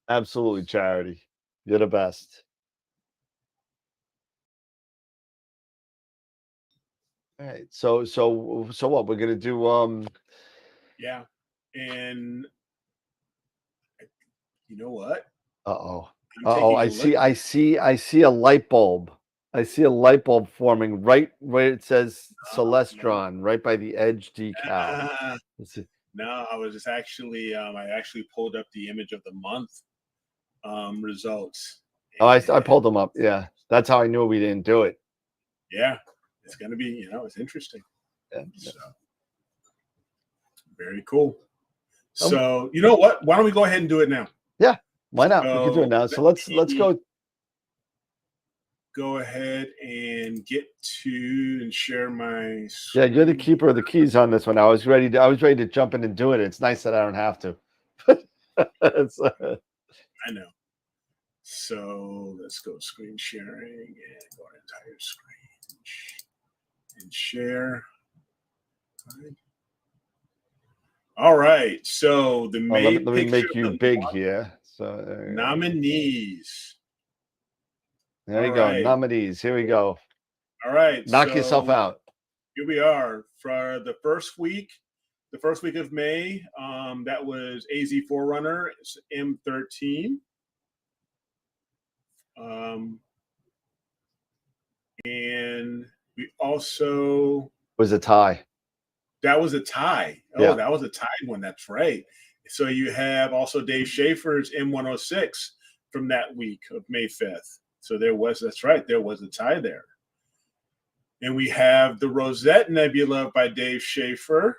Absolutely, Charity. You're the best. All right. So what? We're gonna do Yeah. And you know what? uh-oh. I'm Uh-oh. taking a look. I see a light bulb. I see a light bulb forming right where it says Celestron, right by the edge decal. Let's see. No, I was just actually I actually pulled up the image of the month results. Oh, I pulled them up. Yeah. That's how I knew we didn't do it. Yeah, it's gonna be, it's interesting. Yeah. So very cool. So you know what? Why don't we go ahead and do it now? Yeah. Why not? We can do it now. So let's go. Go ahead and get to and share my Yeah, you're the keeper of the keys on this one. I was ready to jump in and do it. It's nice that I don't have to. I know. So let's go screen sharing and go to entire screen and share. All right. So the main let me make you big here. So nominees. There you go. Right. Nominees. Here we go. All right. Knock yourself out. Here we are for the first week of May. That was AZ Forerunner M13. And we also Was a tie. That was a tie. Oh, yeah. That was a tied one. That's right. So you have also Dave Schaefer's M106 from that week of May 5th. So that's right. There was a tie there. And we have the Rosette Nebula by Dave Schaefer.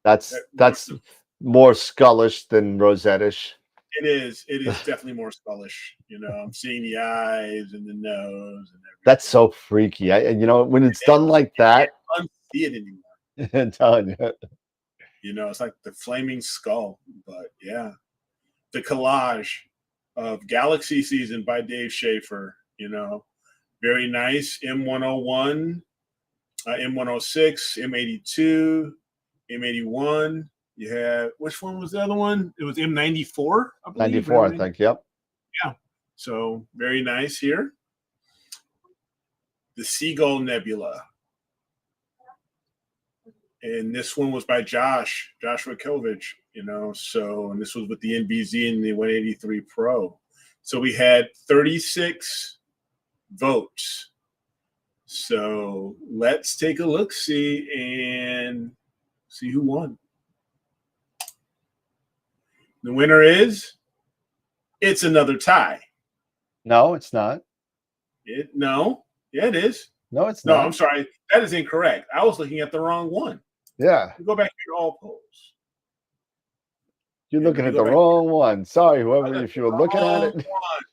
That's more skullish than Rosette-ish. It is definitely more skullish. I'm seeing the eyes and the nose and everything. That's so freaky. When it's done like that, I can't see it anymore. I'm telling you. It's like the flaming skull. But yeah, the collage of Galaxy Season by Dave Schaefer. Very nice. M101, M106, M82, M81. You have, which one was the other one? It was M94, I believe. 94, I think. Yep. Yeah. So very nice here. The Seagull Nebula. And this one was by Joshua Kovich, you know. So, and this was with the NBZ and the 183 Pro. So we had 36 votes. So let's take a look, see, and see who won. The winner is, it's another tie. No, it's not. No, yeah, it is. No, it's No, not. I'm sorry. That is incorrect. I was looking at the wrong one. Yeah. Go back to your all polls. You're Yeah, looking let at me the go back wrong one. Sorry, whoever, I if you were looking at wrong it. one.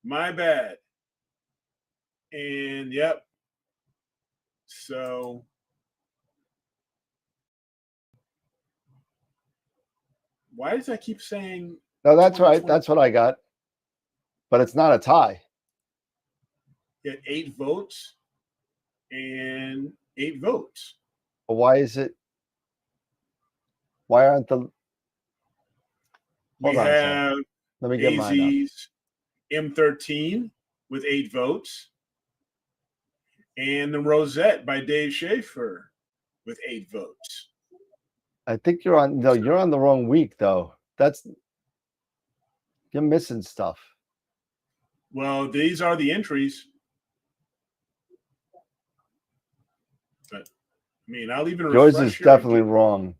My bad. And yep. So why does I keep saying No, that's right. 2020? That's what I got. But it's not a tie. You had 8 votes and 8 votes. But why is it? Why aren't the? We Hold on a second. have Let me get mine up. AZ's M13 with 8 votes. And the Rosette by Dave Schaefer with 8 votes. I think you're on. No, you're on the wrong week though. You're missing stuff. Well, these are the entries. But I mean, I'll even Yours refresh is here definitely again. wrong.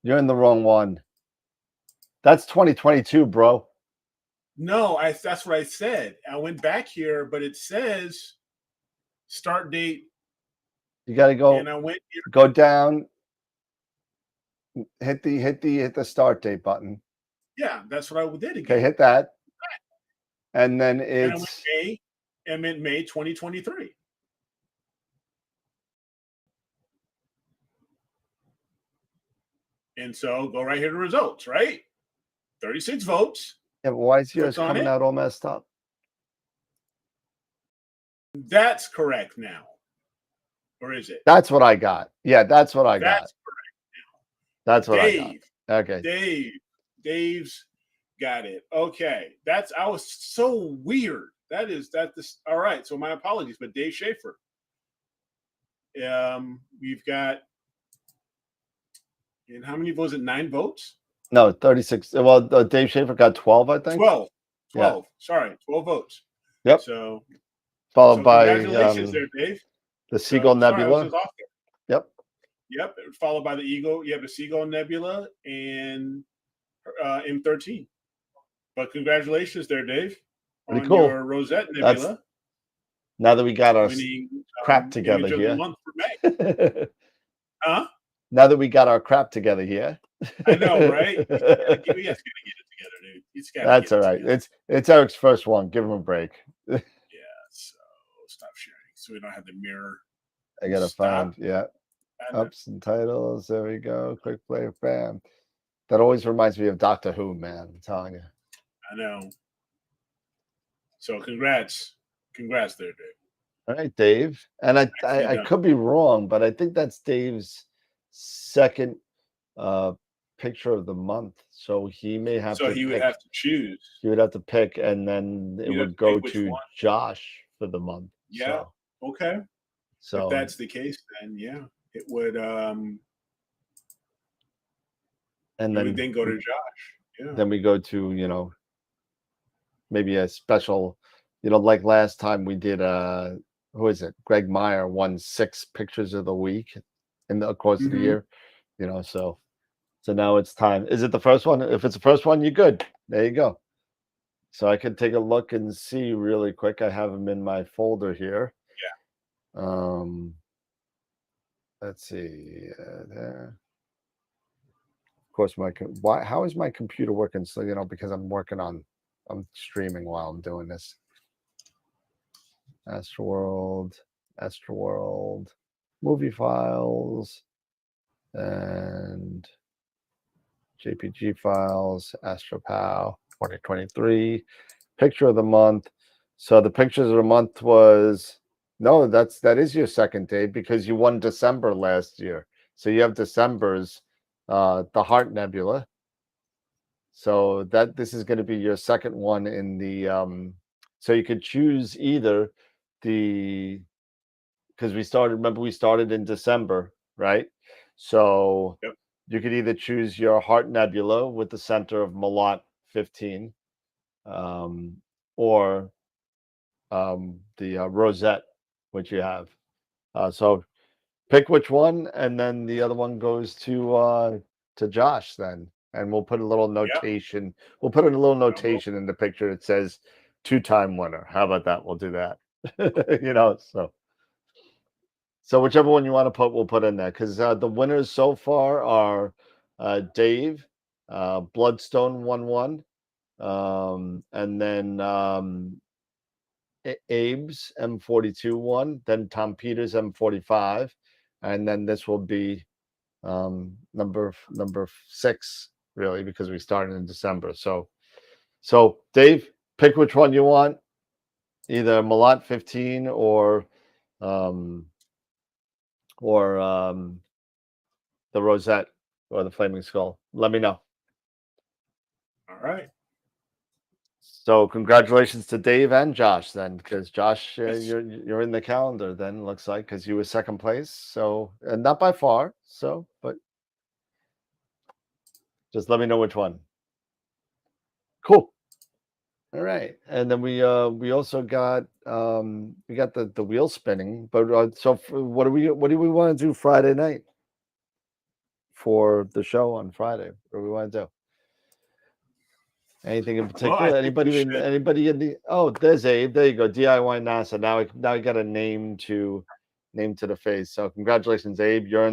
You're in the wrong one. That's 2022, bro. No, that's what I said. I went back here, but it says start date. You got to go. And I went here. Go down. Hit the start date button. Yeah, that's what I did again. Okay, hit that. And then And I went it's May. I meant May 2023. And so go right here to results, right? 36 votes. yeah, but why is yours Click on coming it. out all messed up? That's correct now. Or is it? That's what I got. Yeah, that's what I got. That's correct. That's what I Dave. got. Okay. Dave's got it. Okay. I was so weird. All right. So my apologies, but Dave Schaefer. We've got, and how many was it? 9 votes? No, 36. Well, Dave Schaefer got 12, I think. 12. Yeah. Sorry, 12 votes. Yep. So followed by congratulations there, Dave. the Seagull Nebula. Sorry, I was off there. Yep. Followed by the Eagle. You have the Seagull Nebula and M13. But congratulations there, Dave. Pretty on cool. Your Rosette Nebula. Now that we got our winning, crap together image of here. the month for May. Huh? Now that we got our crap together here. I know, right? You guys gotta get it together, dude. It's gotta That's get all it right. together. It's Eric's first one. Give him a break. Yeah, so stop sharing so we don't have the mirror. I gotta Stop. find ups and titles. There we go. Quick play, bam. That always reminds me of Doctor Who, man. I'm telling you. I know. So congrats there, Dave. All right, Dave. And I could be wrong, but I think that's Dave's second picture of the month. So he may have So to he would pick. have to choose. He would have to pick, and then it You'd have would to pick go which to one. Josh for the month. Yeah. Okay. So if that's the case, then yeah, it would and then go to Josh. Yeah. Then we go to, maybe a special, like last time we did who is it? Greg Meyer won 6 pictures of the week in the course of the year. So now it's time. Is it the first one? If it's the first one, you're good. There you go. So I could take a look and see really quick. I have them in my folder here. Yeah. Let's see. There. Of course, how is my computer working? So, because I'm streaming while I'm doing this. AstroWorld, movie files, and JPG files, AstroPow 2023, picture of the month. So the pictures of the month was, no, that is your second day because you won December last year. So you have December's, the Heart Nebula. So this is going to be your second one in the, so you could choose either the because we started. Remember, we started in December, right? So Yep. you could either choose your Heart Nebula with the center of Malat 15, or the Rosette, which you have. So pick which one, and then the other one goes to Josh then, and we'll put a little notation. We'll put a little notation in the picture that says 2-time winner. How about that? We'll do that. So whichever one you want to put, we'll put in there, because the winners so far are Dave, Bloodstone 1-1, and then Abe's M42-1, then Tom Peters M45, and then this will be number 6, really, because we started in December. So Dave, pick which one you want, either Malat 15 or the Rosette or the Flaming Skull. Let me know. All right. So congratulations to Dave and Josh then, because Josh, Yes. you're in the calendar then, looks like, because you were second place. So, and not by far. So, but just let me know which one. Cool. All right, and then we also got we got the wheel spinning. But what do we want to do Friday night for the show on Friday? What do we want to do? Anything in particular? Anybody in the? Oh, there's Abe. There you go. DIY NASA. Now we got a name to the face. So congratulations, Abe. You're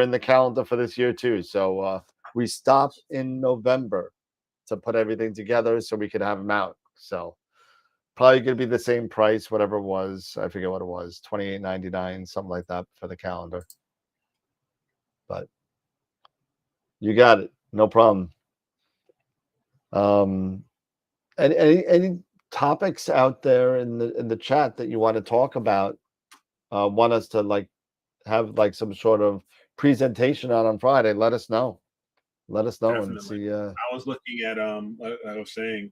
in the calendar for this year too. So we stopped in November to put everything together so we could have them out. So probably gonna be the same price, whatever it was. I forget what it was, $28.99, something like that for the calendar. But you got it, no problem. Any topics out there in the chat that you want to talk about? Want us to have some sort of presentation on Friday? Let us know. Let us know. Definitely. And see. I was looking at like I was saying,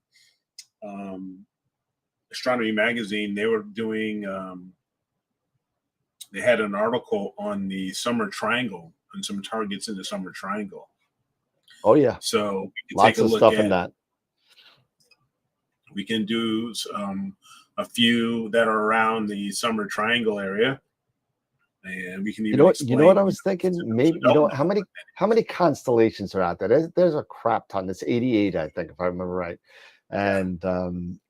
Astronomy magazine. They were doing. They had an article on the summer triangle and some targets in the summer triangle. Oh yeah. So we can lots take a of look stuff at in that. We can do a few that are around the summer triangle area, and we can even You know what I was thinking? Maybe how many constellations are out there? There's a crap ton. There's 88, I think, if I remember right. And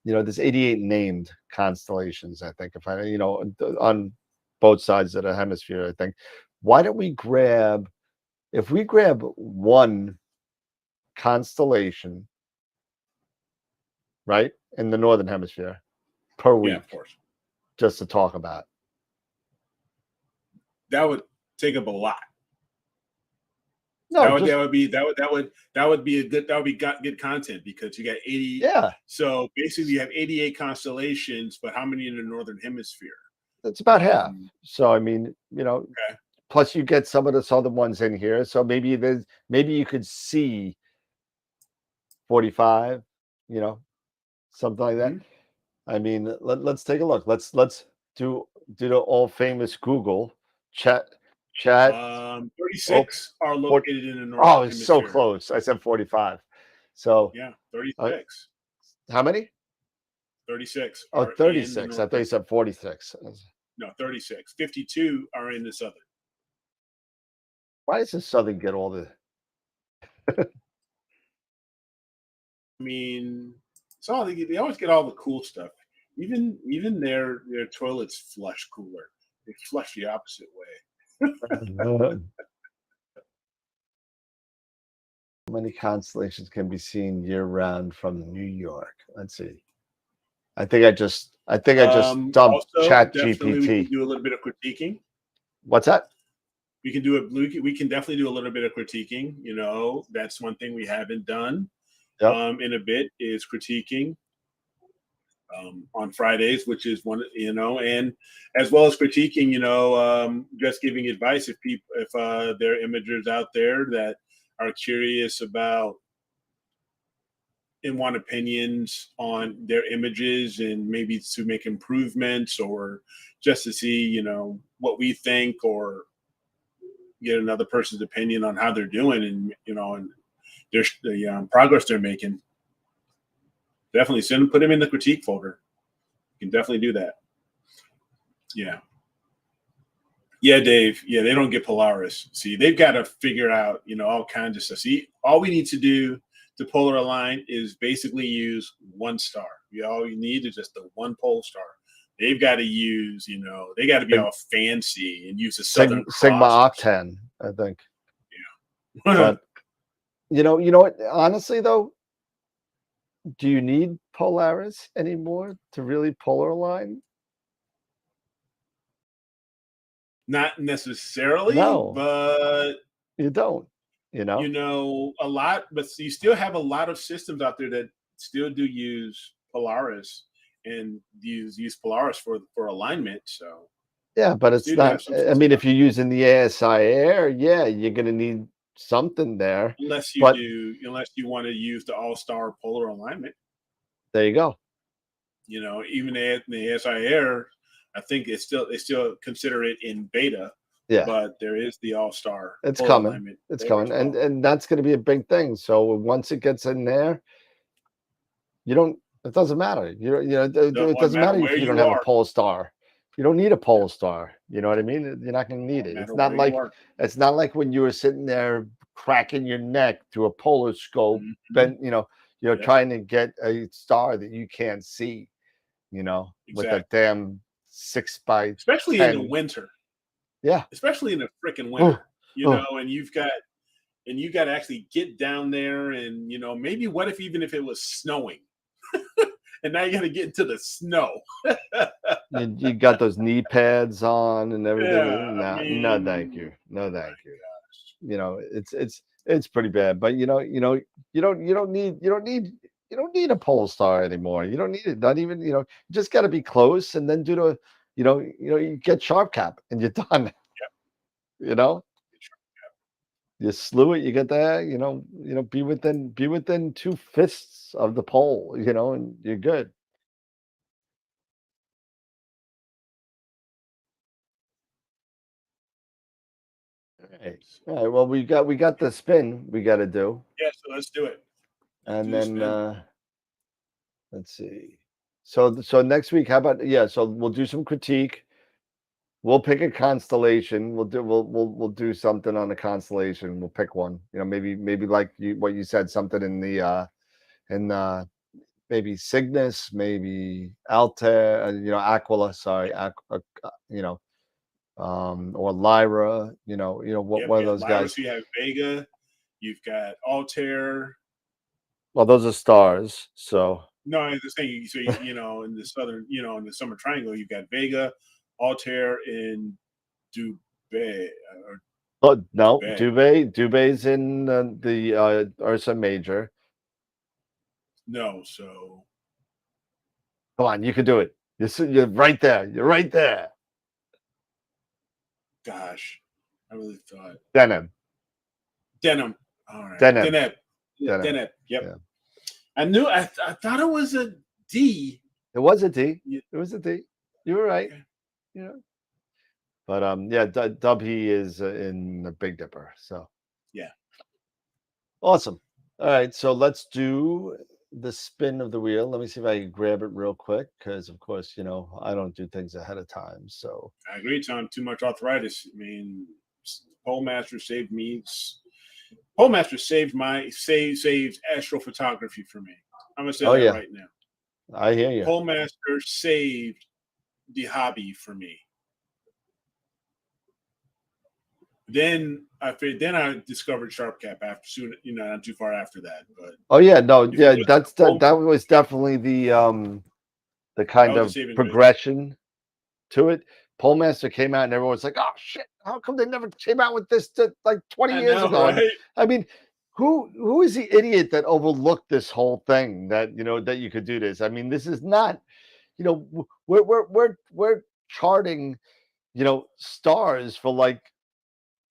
there's 88 named constellations, I think, if on both sides of the hemisphere, I think. Why don't we grab one constellation, right, in the northern hemisphere per week, of course, just to talk about? That would take up a lot. No, that would be good content, because you got 80. Yeah. So basically, you have 88 constellations, but how many in the northern hemisphere? It's about half. So I mean, Okay. Plus you get some of the southern ones in here. So maybe you could see 45, something like that. I mean, let's take a look. Let's do the all famous Google chat. 36 are located in the northern hemisphere. It's so close. I said 45. So yeah, 36. How many? 36. Oh, 36. I thought you said 46. No, 36. 52 are in the southern. Why does the southern get all the? I mean, so they always get all the cool stuff. Even their toilets flush cooler. They flush the opposite way. How many constellations can be seen year round from New York? Let's see. I think I just dumped ChatGPT. We can do a little bit of critiquing. What's that? We can definitely do a little bit of critiquing. That's one thing we haven't done in a bit, is critiquing on Fridays, which is one, and as well as critiquing, just giving advice if there are imagers out there that are curious about and want opinions on their images, and maybe to make improvements, or just to see, what we think or get another person's opinion on how they're doing, and and the progress they're making. Definitely put them in the critique folder. You can definitely do that. Yeah. Yeah, Dave. Yeah, they don't get Polaris. See, they've got to figure out, all kinds of stuff. See, all we need to do to polar align is basically use one star. All you need is just the one pole star. They've got to use, they got to be all fancy and use the Southern Sigma Cross. octane, I think. Yeah. But you know what? Honestly, though, do you need Polaris anymore to really polar align? Not necessarily, No. but You don't. A lot, but you still have a lot of systems out there that still do use Polaris and use Polaris for alignment. So yeah, but it's still do have not. some I systems mean, out if you're using the ASI Air, yeah, you're gonna need something there. unless you want to use the all-star polar alignment. There you go. Even the ASI Air, I think they still consider it in beta. Yeah, but there is the all-star. it's polar coming. alignment It's there coming, as well. and that's going to be a big thing. So once it gets in there, you don't. It doesn't matter. It doesn't matter if you don't have a pole star. You don't need a pole star. You know what I mean? You're not going to need it. It's not like when you were sitting there cracking your neck through a polar scope, then trying to get a star that you can't see. With a damn 6x10. Especially in the winter. Yeah. Especially in the freaking winter. And you got to actually get down there, and maybe what if even if it was snowing, and now you got to get into the snow. you got those knee pads on and everything. Yeah, no, thank you. No, thank you. It's pretty bad, but you don't need a pole star anymore. You don't need it. Not even, you just got to be close and then do the, you get sharp cap and you're done. Yep. You slew it, you get there, be within 2 fists of the pole, and you're good. All right. Well, we got the spin we got to do. Yeah, so let's do it. And then let's see. So next week, how about so we'll do some critique. We'll pick a constellation. We'll do something on the constellation. We'll pick one. Maybe like what you said, something in the maybe Cygnus, maybe Altair, Aquila, sorry, or Lyra, one of those Lyra, guys. So you have Vega, you've got Altair. Well, those are stars. So no, I'm just saying. So in the southern, in the Summer Triangle, you've got Vega, Altair, and Dubhe. No, Dubhe's in the Ursa Major. No, so come on, you can do it. You're right there. You're right there. Gosh, I really thought Deneb. All right. Deneb. Yep. Yeah. I thought it was a D. It was a D. It was a D. You were right. Okay. But Dubhe is in the Big Dipper. So yeah. Awesome. All right. So let's do the spin of the wheel. Let me see if I can grab it real quick, because of course, I don't do things ahead of time. So I agree, Tom. Too much arthritis. I mean, Polemaster saved me. Polemaster saved astrophotography for me. I'm gonna say that right now. I hear you. Polemaster saved the hobby for me. Then I discovered SharpCap after soon, not too far after that. But that was definitely the kind of progression to it. Polemaster came out and everyone was like, "Oh shit! How come they never came out with this like 20 years ago?" Right? I mean, who is the idiot that overlooked this whole thing? That that you could do this. I mean, this is not, we're charting, stars for like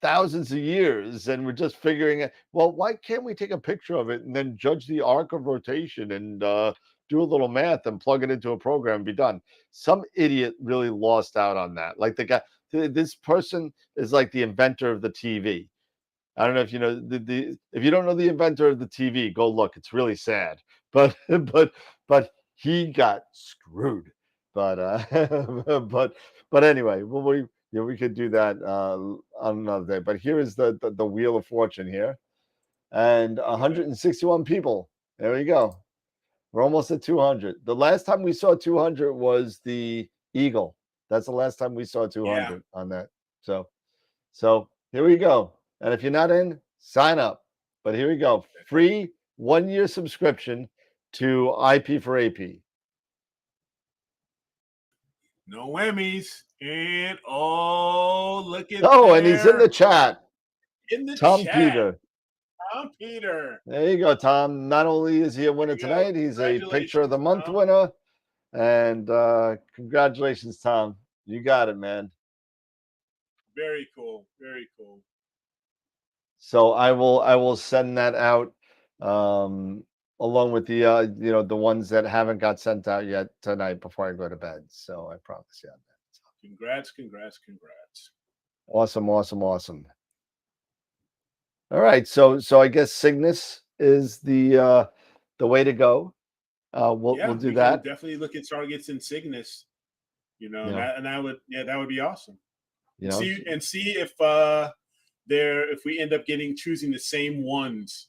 thousands of years, and we're just figuring it. Well, why can't we take a picture of it and then judge the arc of rotation and do a little math and plug it into a program and be done? Some idiot really lost out on that. Like the this person is like the inventor of the TV. I don't know if you know if you don't know the inventor of the TV, go look. It's really sad, but but he got screwed. But but anyway, well, we could do that on another day. But here is the Wheel of Fortune here, and 161 people. There we go. We're almost at 200. The last time we saw 200 was the Eagle. That's the last time we saw 200 on that. So here we go. And if you're not in, sign up. But here we go. Free 1-year subscription to IP for AP. No whammies. And look at and he's in the chat. In the Tom chat. Peter. Tom Peter. There you go, Tom. Not only is he a winner tonight, he's a Picture of the Month winner. And congratulations, Tom. You got it, man. Very cool. Very cool. So I will send that out along with the the ones that haven't got sent out yet tonight before I go to bed. So I promise you on that. Congrats. Awesome. All right, so I guess Cygnus is the way to go. We'll do that. Definitely look at targets in Cygnus. That would be awesome. See if if we end up choosing the same ones.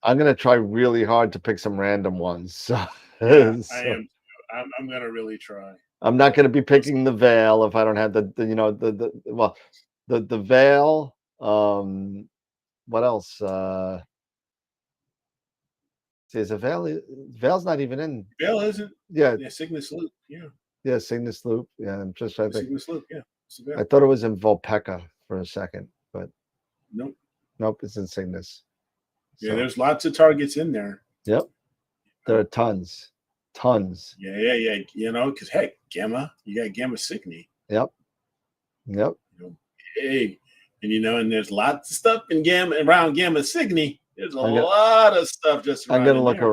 I'm gonna try really hard to pick some random ones. So, I am. I'm gonna really try. I'm not gonna be picking the Veil if I don't have the Veil. What else? There's a Veil. Veil's not even in. Veil isn't. Yeah. Cygnus Loop. Yeah. Yeah, Cygnus Loop. Yeah, I'm just trying to think. Cygnus Loop. Yeah. I thought it was in Vulpecca for a second, but nope, it's in Cygnus. Yeah, there's lots of targets in there. Yep, there are tons. Yeah. Because heck, Gamma, you got Gamma Cygni. Yep. Big, and there's lots of stuff in around Gamma Cygni. There's a lot of stuff just around. I'm gonna look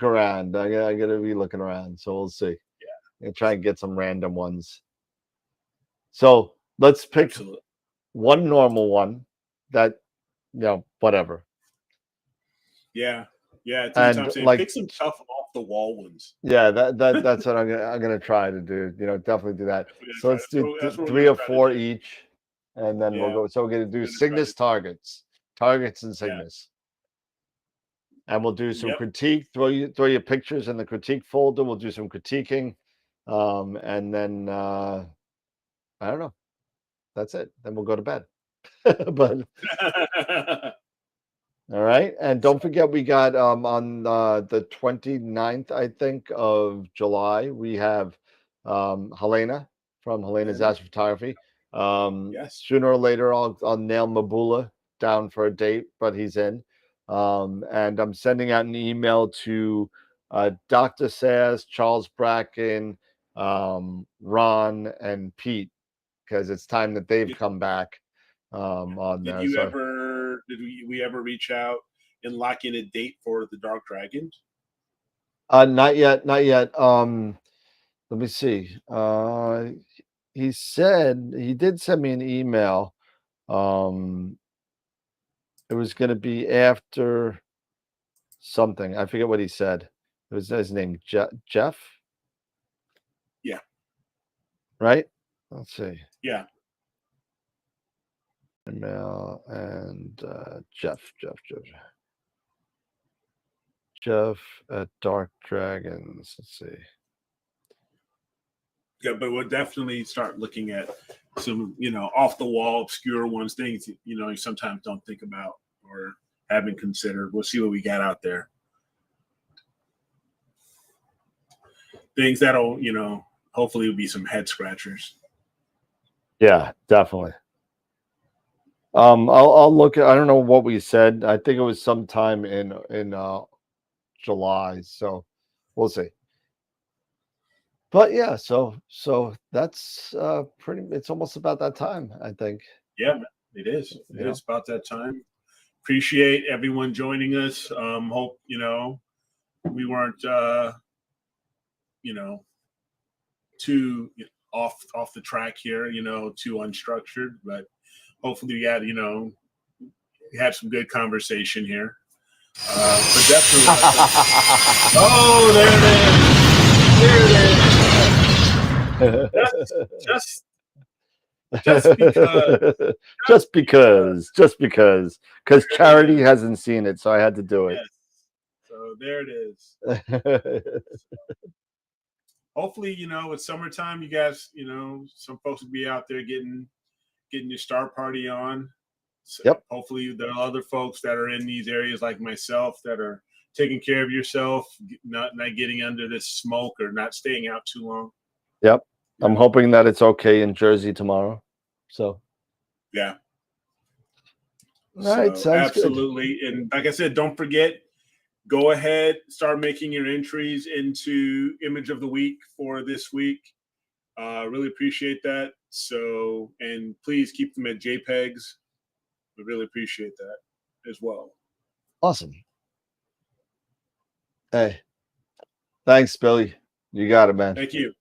around. I'm gonna be looking around. So we'll see. Yeah, I'm gonna try and get some random ones. So let's pick one normal one that whatever. Yeah. And pick some tough off the wall ones. Yeah, that's what I'm gonna try to do. Definitely do that. So let's do 3 or 4 each, and then we'll go. So we're gonna do Cygnus targets in Cygnus, and we'll do some critique. Throw your pictures in the critique folder. We'll do some critiquing, and then I don't know. That's it. Then we'll go to bed. But all right, and don't forget we got on the 29th, I think, of July, we have Helena from Helena's Astrophotography. Sooner or later I'll nail Mabula down for a date, but he's in. And I'm sending out an email to Dr. Sass, Charles Bracken, Ron, and Pete, because it's time that they've come back on there. Did we ever reach out and lock in a date for the Dark Dragons? Not yet. Let me see. He said he did send me an email. It was going to be after something. I forget what he said. It was his name, Jeff. Yeah. Right. Let's see. Yeah. Email and Jeff at Dark Dragons. Let's see. Yeah, but we'll definitely start looking at some, off the wall, obscure ones, things you sometimes don't think about or haven't considered. We'll see what we got out there. Things that'll, hopefully will be some head scratchers. Yeah, definitely. I'll look at. I don't know what we said. I think it was sometime in July. So we'll see. But yeah, so that's pretty. It's almost about that time, I think. Yeah, it is. It is about that time. Appreciate everyone joining us. Hope we weren't too off the track here, too unstructured, but hopefully we had, had some good conversation here. But definitely, oh, there it is. Just because Charity hasn't seen it, so I had to do it. Yes. So there it is. Hopefully, it's summertime. You guys, some folks will be out there getting your star party on. So Yep. Hopefully, there are other folks that are in these areas like myself that are taking care of yourself, not getting under this smoke or not staying out too long. Yep. I'm hoping that it's okay in Jersey tomorrow. So yeah. All right, sounds absolutely. good. And like I said, don't forget, go ahead, start making your entries into Image of the Week for this week. Really appreciate that. So, and please keep them at JPEGs. We really appreciate that as well. Awesome. Hey, thanks, Billy. You got it, man. Thank you.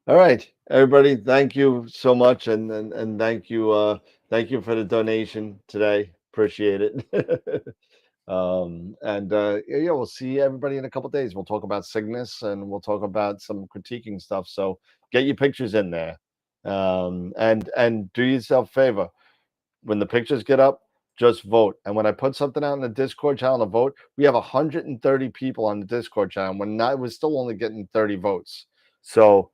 All right, everybody. Thank you so much, and thank you for the donation today. Appreciate it. Yeah, we'll see everybody in a couple days. We'll talk about Cygnus and we'll talk about some critiquing stuff. So get your pictures in there, and do yourself a favor. When the pictures get up, just vote. And when I put something out in the Discord channel to vote, we have 130 people on the Discord channel. We're still only getting 30 votes. So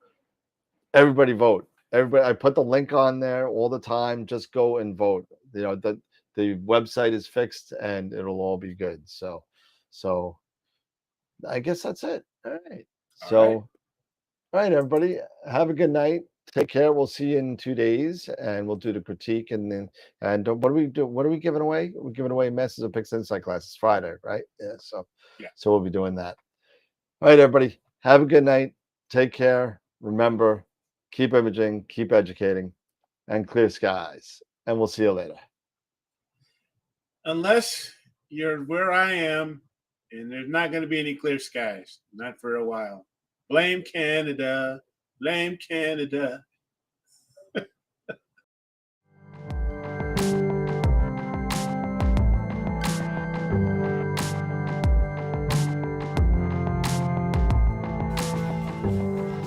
everybody vote. Everybody, I put the link on there all the time. Just go and vote. The website is fixed and it'll all be good. So I guess that's it. All right. All right, everybody. Have a good night. Take care. We'll see you in 2 days, and we'll do the critique. And what do we do? What are we giving away? We're giving away Masters of Pix Insight classes Friday, right? Yeah. So we'll be doing that. All right, everybody. Have a good night. Take care. Remember, keep imaging, keep educating, and clear skies. And we'll see you later. Unless you're where I am, and there's not going to be any clear skies, not for a while. Blame Canada. Blame Canada.